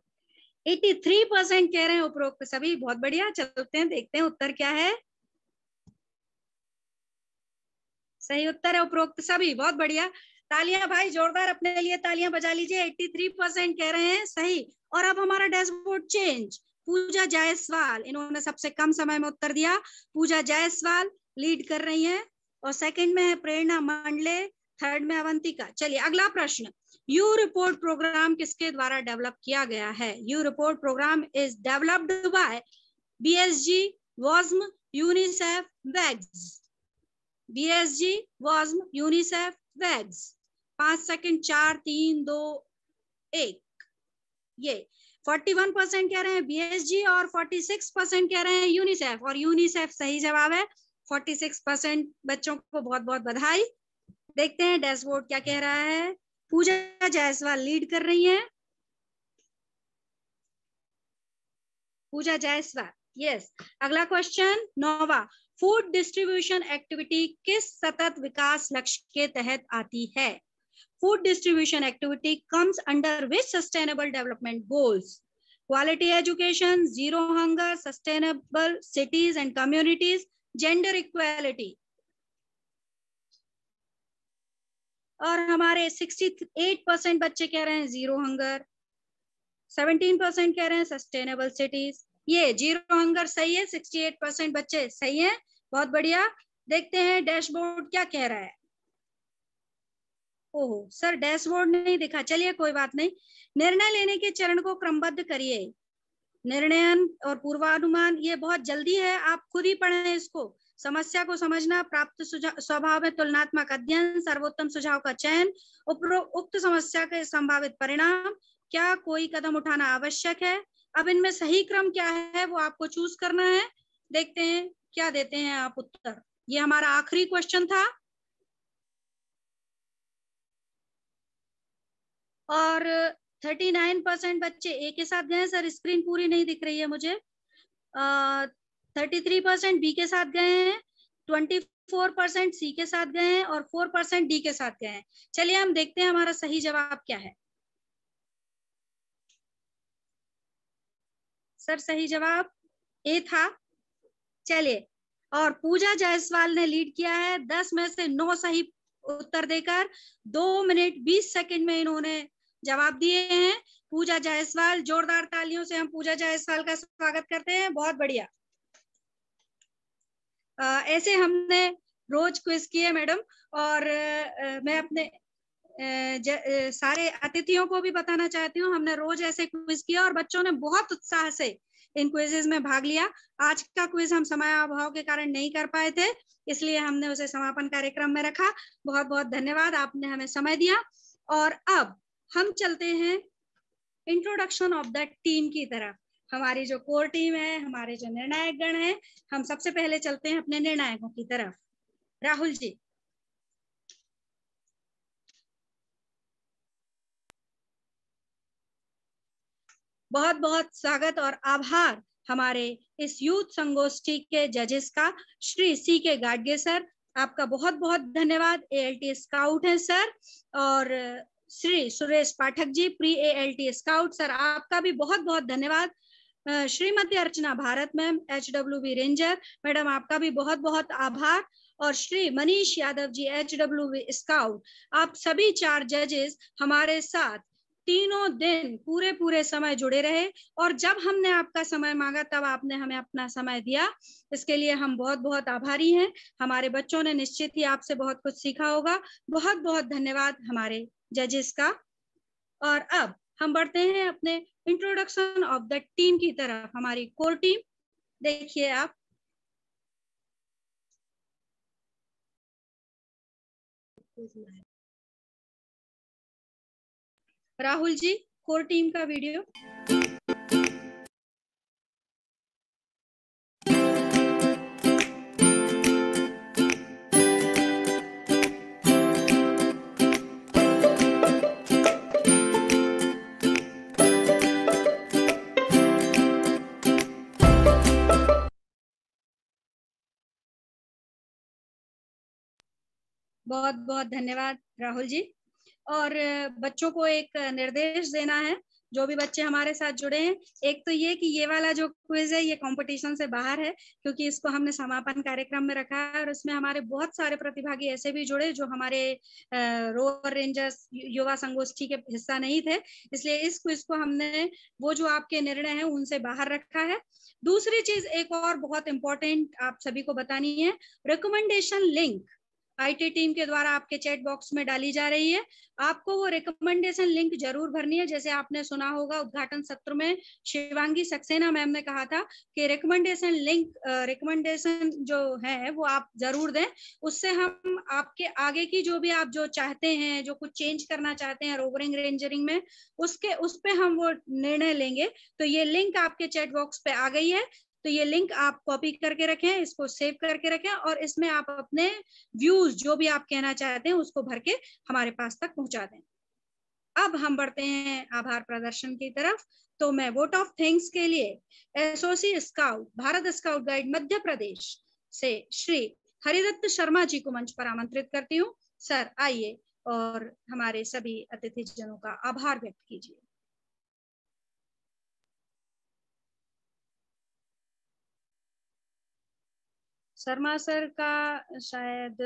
83% कह रहे हैं उपरोक्त सभी। बहुत बढ़िया, चलते हैं देखते हैं उत्तर क्या है। सही उत्तर है उपरोक्त सभी। बहुत बढ़िया, तालियां भाई, जोरदार अपने लिए तालियां बजा लीजिए। 83% कह रहे हैं सही। और अब हमारा डैशबोर्ड चेंज। पूजा जायसवाल, इन्होंने सबसे कम समय में उत्तर दिया। पूजा जायसवाल लीड कर रही हैं, और सेकंड में है प्रेरणा मंडले, थर्ड में अवंतिका। चलिए अगला प्रश्न। यू रिपोर्ट प्रोग्राम किसके द्वारा डेवलप किया गया है? U report program is developed by BSG, WASM, UNICEF, WEGS। BSG, WASM, UNICEF, WEGS। 5 second, 4, 3, 2, 1। ये 41% कह रहे हैं BSG और 46% कह रहे हैं यूनिसेफ, और यूनिसेफ सही जवाब है। 46% बच्चों को बहुत बहुत बधाई। देखते हैं डैशबोर्ड क्या कह रहा है। पूजा जायसवाल लीड कर रही हैं। पूजा जायसवाल, यस। अगला क्वेश्चन 9वां। फूड डिस्ट्रीब्यूशन एक्टिविटी किस सतत विकास लक्ष्य के तहत आती है? Food distribution activity comes under which sustainable development goals? Quality education, zero hunger, sustainable cities and communities, gender equality। और हमारे 68% बच्चे कह रहे हैं जीरो हंगर, 17% कह रहे हैं सस्टेनेबल सिटीज। ये जीरो हंगर सही है, 68% बच्चे सही हैं। बहुत बढ़िया। देखते हैं डैशबोर्ड क्या कह रहा है। ओहो सर, डैशबोर्ड नहीं दिखा, चलिए कोई बात नहीं। निर्णय लेने के चरण को क्रमबद्ध करिए। निर्णयन और पूर्वानुमान, ये बहुत जल्दी है, आप खुद ही पढ़ें इसको। समस्या को समझना, प्राप्त स्वभाव में तुलनात्मक अध्ययन, सर्वोत्तम सुझाव का चयन, उक्त समस्या के संभावित परिणाम, क्या कोई कदम उठाना आवश्यक है। अब इनमें सही क्रम क्या है वो आपको चूज करना है। देखते हैं क्या देते हैं आप उत्तर। ये हमारा आखिरी क्वेश्चन था, और 39% बच्चे ए के साथ गए। सर स्क्रीन पूरी नहीं दिख रही है मुझे। 33% बी के साथ गए हैं, 24% सी के साथ गए हैं, और 4% डी के साथ गए हैं। चलिए हम देखते हैं हमारा सही जवाब क्या है। सर सही जवाब ए था। चलिए, और पूजा जायसवाल ने लीड किया है 10 में से 9 सही उत्तर देकर 2 मिनट 20 सेकंड में इन्होंने जवाब दिए हैं। पूजा जायसवाल, जोरदार तालियों से हम पूजा जायसवाल का स्वागत करते हैं। बहुत बढ़िया। ऐसे हमने रोज क्विज किए मैडम, और मैं अपने सारे अतिथियों को भी बताना चाहती हूँ, हमने रोज ऐसे क्विज किया और बच्चों ने बहुत उत्साह से इन क्विजेज में भाग लिया। आज का क्विज हम समय अभाव के कारण नहीं कर पाए थे, इसलिए हमने उसे समापन कार्यक्रम में रखा। बहुत बहुत धन्यवाद, आपने हमें समय दिया। और अब हम चलते हैं इंट्रोडक्शन ऑफ द टीम की तरफ। हमारी जो कोर टीम है, हमारे जो निर्णायक गण हैं, हम सबसे पहले चलते हैं अपने निर्णायकों की तरफ। राहुल जी। बहुत बहुत स्वागत और आभार हमारे इस यूथ संगोष्ठी के जजेस का। श्री सी के गाडगे सर, आपका बहुत बहुत धन्यवाद, ALT स्काउट है सर। और Shri Suresh Pathak ji, pre ALT scout sir, आपका भी बहुत बहुत धन्यवाद। Shrimati Archana Bharat ma'am, HWB ranger madam, आपका भी बहुत बहुत आभार। और श्री मनीष यादव जी, HWB स्काउट, आप सभी 4 जजेस हमारे साथ तीनों दिन पूरे समय जुड़े रहे, और जब हमने आपका समय मांगा तब आपने हमें अपना समय दिया। इसके लिए हम बहुत बहुत आभारी हैं। हमारे बच्चों ने निश्चित ही आपसे बहुत कुछ सीखा होगा। बहुत बहुत धन्यवाद हमारे जजेस का। और अब हम बढ़ते हैं अपने इंट्रोडक्शन ऑफ द टीम की तरफ। हमारी कोर टीम देखिए आप। राहुल जी, कोर टीम का वीडियो। बहुत बहुत धन्यवाद राहुल जी। और बच्चों को एक निर्देश देना है, जो भी बच्चे हमारे साथ जुड़े हैं। एक तो ये कि ये वाला जो क्विज है ये कंपटीशन से बाहर है, क्योंकि इसको हमने समापन कार्यक्रम में रखा है, और इसमें हमारे बहुत सारे प्रतिभागी ऐसे भी जुड़े जो हमारे रोवर रेंजर्स युवा संगोष्ठी के हिस्सा नहीं थे, इसलिए इस क्विज को हमने वो जो आपके निर्णय हैं उनसे बाहर रखा है। दूसरी चीज एक और बहुत इंपॉर्टेंट आप सभी को बतानी है, रिकमेंडेशन लिंक IT टीम के द्वारा आपके चैट बॉक्स में डाली जा रही है। आपको वो रिकमेंडेशन लिंक जरूर भरनी है। जैसे आपने सुना होगा उद्घाटन सत्र में शिवांगी सक्सेना मैम ने कहा था कि रिकमेंडेशन लिंक, रिकमेंडेशन जो है वो आप जरूर दें। उससे हम आपके आगे की जो भी आप जो चाहते हैं, जो कुछ चेंज करना चाहते हैं रोवरिंग रेंजरिंग में, उस पे हम वो निर्णय लेंगे। तो ये लिंक आपके चैट बॉक्स पे आ गई है, तो ये लिंक आप कॉपी करके रखें, इसको सेव करके रखें, और इसमें आप अपने व्यूज जो भी आप कहना चाहते हैं उसको भर के हमारे पास तक पहुंचा दें। अब हम बढ़ते हैं आभार प्रदर्शन की तरफ। तो मैं वोट ऑफ थैंक्स के लिए SOC scout, Bharat scout guide Madhya Pradesh से श्री हरिदत्त शर्मा जी को मंच पर आमंत्रित करती हूँ। सर आइए और हमारे सभी अतिथि जनों का आभार व्यक्त कीजिए। शर्मा सर का शायद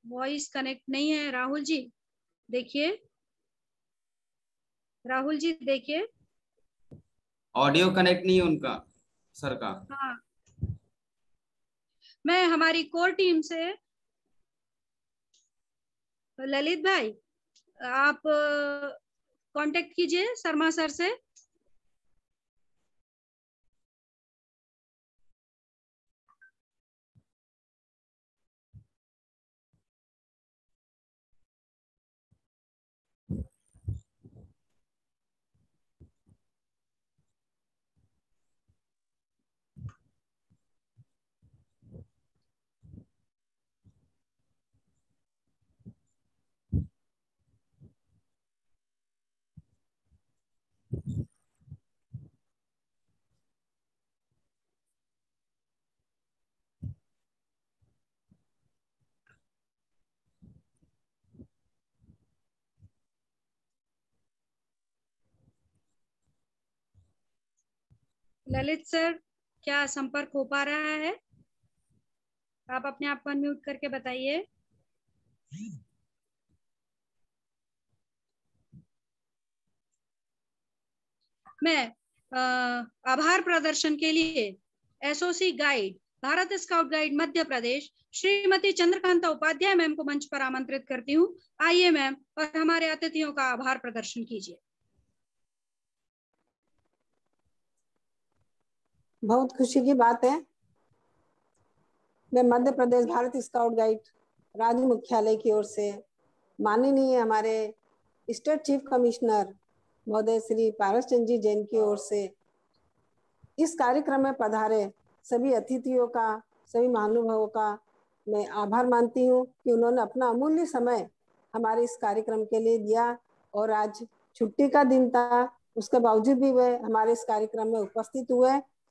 वॉइस कनेक्ट नहीं है। राहुल जी देखिए, राहुल जी देखिए, ऑडियो कनेक्ट नहीं है उनका, सर का। हाँ, मैं हमारी कोर टीम से ललित भाई, आप कांटेक्ट कीजिए शर्मा सर से। ललित सर, क्या संपर्क हो पा रहा है? आप अपने आप को अनम्यूट करके बताइए। मैं आभार प्रदर्शन के लिए SOC guide, Bharat scout guide Madhya Pradesh, Shrimati Chandrakanta Upadhyay ma'am को मंच पर आमंत्रित करती हूँ। आइए मैम और हमारे अतिथियों का आभार प्रदर्शन कीजिए। बहुत खुशी की बात है, मैं मध्य प्रदेश भारत स्काउट गाइड राज्य मुख्यालय की ओर से माननीय हमारे स्टेट चीफ कमिश्नर महोदय श्री पारस चंद्र जी जैन की ओर से इस कार्यक्रम में पधारे सभी अतिथियों का, सभी महानुभावों का मैं आभार मानती हूँ कि उन्होंने अपना अमूल्य समय हमारे इस कार्यक्रम के लिए दिया। और आज छुट्टी का दिन था, उसके बावजूद भी वे हमारे इस कार्यक्रम में उपस्थित हुए।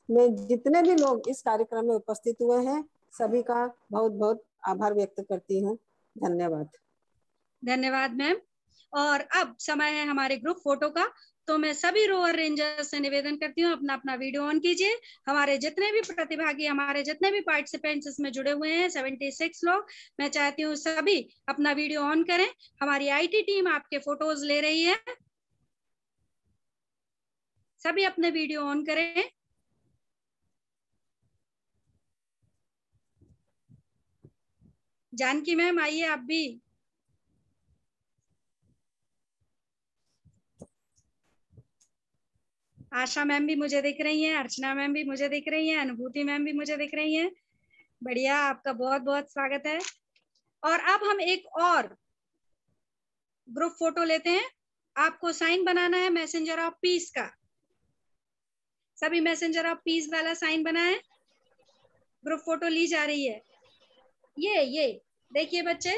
मैं जितने भी लोग इस कार्यक्रम में उपस्थित हुए हैं सभी का बहुत बहुत आभार व्यक्त करती हूँ। धन्यवाद। धन्यवाद मैम। और अब समय है हमारे ग्रुप फोटो का, तो मैं सभी रोवर रेंजर्स से निवेदन करती हूँ अपना अपना वीडियो ऑन कीजिए। हमारे जितने भी प्रतिभागी, हमारे जितने भी पार्टिसिपेंट्स इसमें जुड़े हुए हैं 76 लोग, मैं चाहती हूँ सभी अपना वीडियो ऑन करें। हमारी आईटी टीम आपके फोटोज ले रही है, सभी अपने वीडियो ऑन करें। जानकी मैम आइए आप भी। आशा मैम भी मुझे दिख रही हैं, अर्चना मैम भी मुझे दिख रही हैं, अनुभूति मैम भी मुझे दिख रही हैं। बढ़िया, आपका बहुत बहुत स्वागत है। और अब हम एक और ग्रुप फोटो लेते हैं। आपको साइन बनाना है मैसेंजर ऑफ पीस का, सभी मैसेंजर ऑफ पीस वाला साइन बनाएं। ग्रुप फोटो ली जा रही है। ये देखिए बच्चे,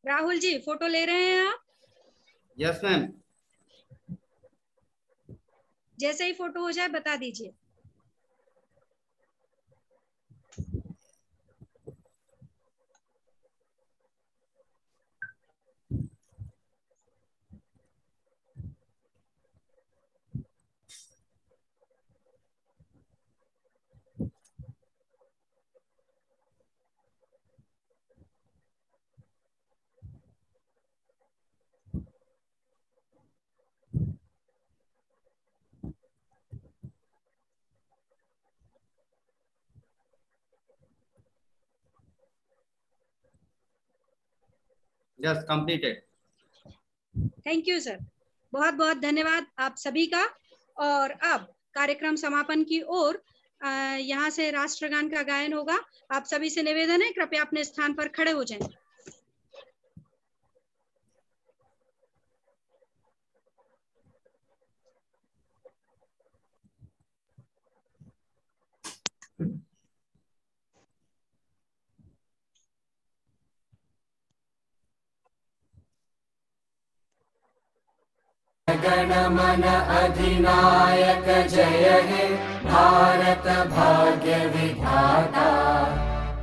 राहुल जी फोटो ले रहे हैं आप? Yes ma'am. जैसे ही फोटो हो जाए बता दीजिए। Yes completed. Thank you sir, बहुत बहुत धन्यवाद आप सभी का। और अब कार्यक्रम समापन की ओर यहाँ से राष्ट्रगान का गायन होगा। आप सभी से निवेदन है कृपया अपने स्थान पर खड़े हो जाएं। गणमन अधिनायक जय हे भारत भाग्य विधाता।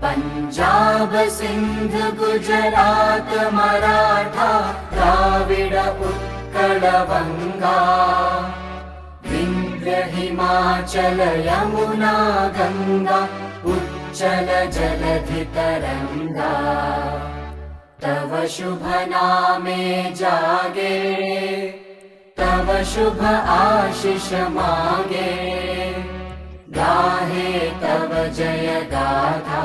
पंजाब सिंध गुजरात मराठा द्राविड़ उत्कल बंगा। विंध्य हिमाचल यमुना गंगा उच्चल जलधि तरंगा। तव शुभ नामे जागे तव शुभ आशीष मागे। गाहे तव जय गाथा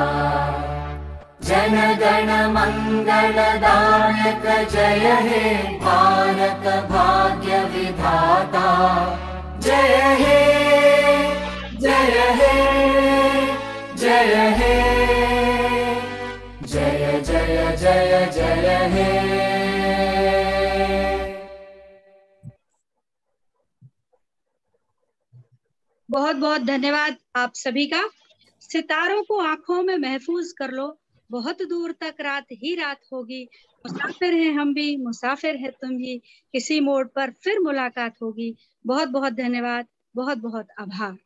जन गण मंगलदायक जय हे भारत भाग्य विधाता। जय हे जय हे जय हे जय जय जय जय हे। बहुत बहुत धन्यवाद आप सभी का। सितारों को आंखों में महफूज कर लो, बहुत दूर तक रात ही रात होगी। मुसाफिर हैं हम भी, मुसाफिर है तुम भी, किसी मोड़ पर फिर मुलाकात होगी। बहुत बहुत धन्यवाद, बहुत बहुत आभार।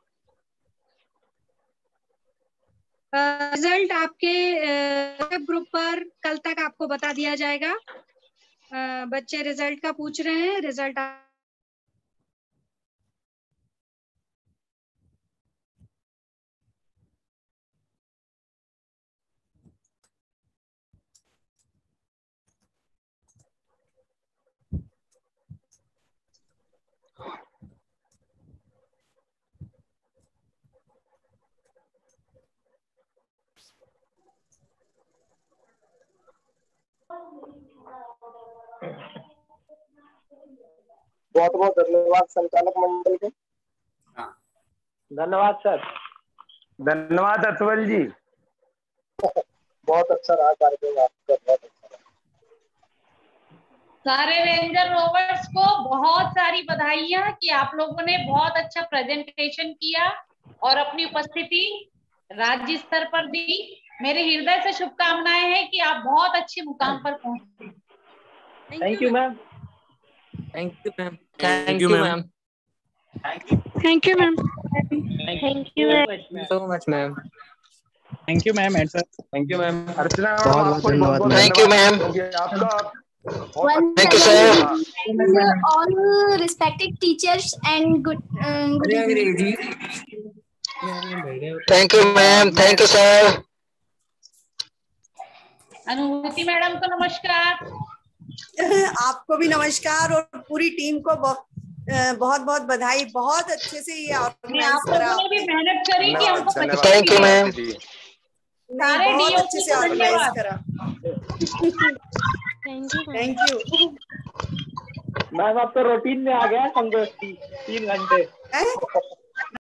रिजल्ट आपके ग्रुप पर कल तक आपको बता दिया जाएगा। बच्चे रिजल्ट का पूछ रहे हैं, रिजल्ट बहुत बहुत धन्यवाद संचालक मंडल के। धन्यवाद सर। धन्यवाद अतुल जी। बहुत अच्छा रहा कार्यक्रम आपका, बहुत अच्छा रहा। सारे रेंजर रोवर्स को बहुत सारी बधाइयां कि आप लोगों ने बहुत अच्छा प्रेजेंटेशन किया और अपनी उपस्थिति राज्य स्तर पर दी। मेरे हृदय से शुभकामनाएं हैं कि आप बहुत अच्छे मुकाम पर पहुंचे। Thank you ma'am. Thank you ma'am. Thank you ma'am. Thank you ma'am. Thank you so much ma'am. Thank you ma'am. Thank you ma'am. Archana बहुत आपको धन्यवाद मैम। Thank you ma'am. आपका Thank you sir. All respected teachers and good evening. Thank you ma'am. Thank you sir. अनुभूति मैडम को नमस्कार। आपको भी नमस्कार और पूरी टीम को बहुत बहुत बधाई। बहुत अच्छे से ये ऑर्गेनाइज करा। आप लोगों ने भी मेहनत करी कि हमको Thank you ma'am. सारे बहुत DO अच्छे को से ऑर्गेनाइज धन्यवाद। करा। Thank you. मैम आपका रूटीन में आ गया संगोष्ठी 3 घंटे।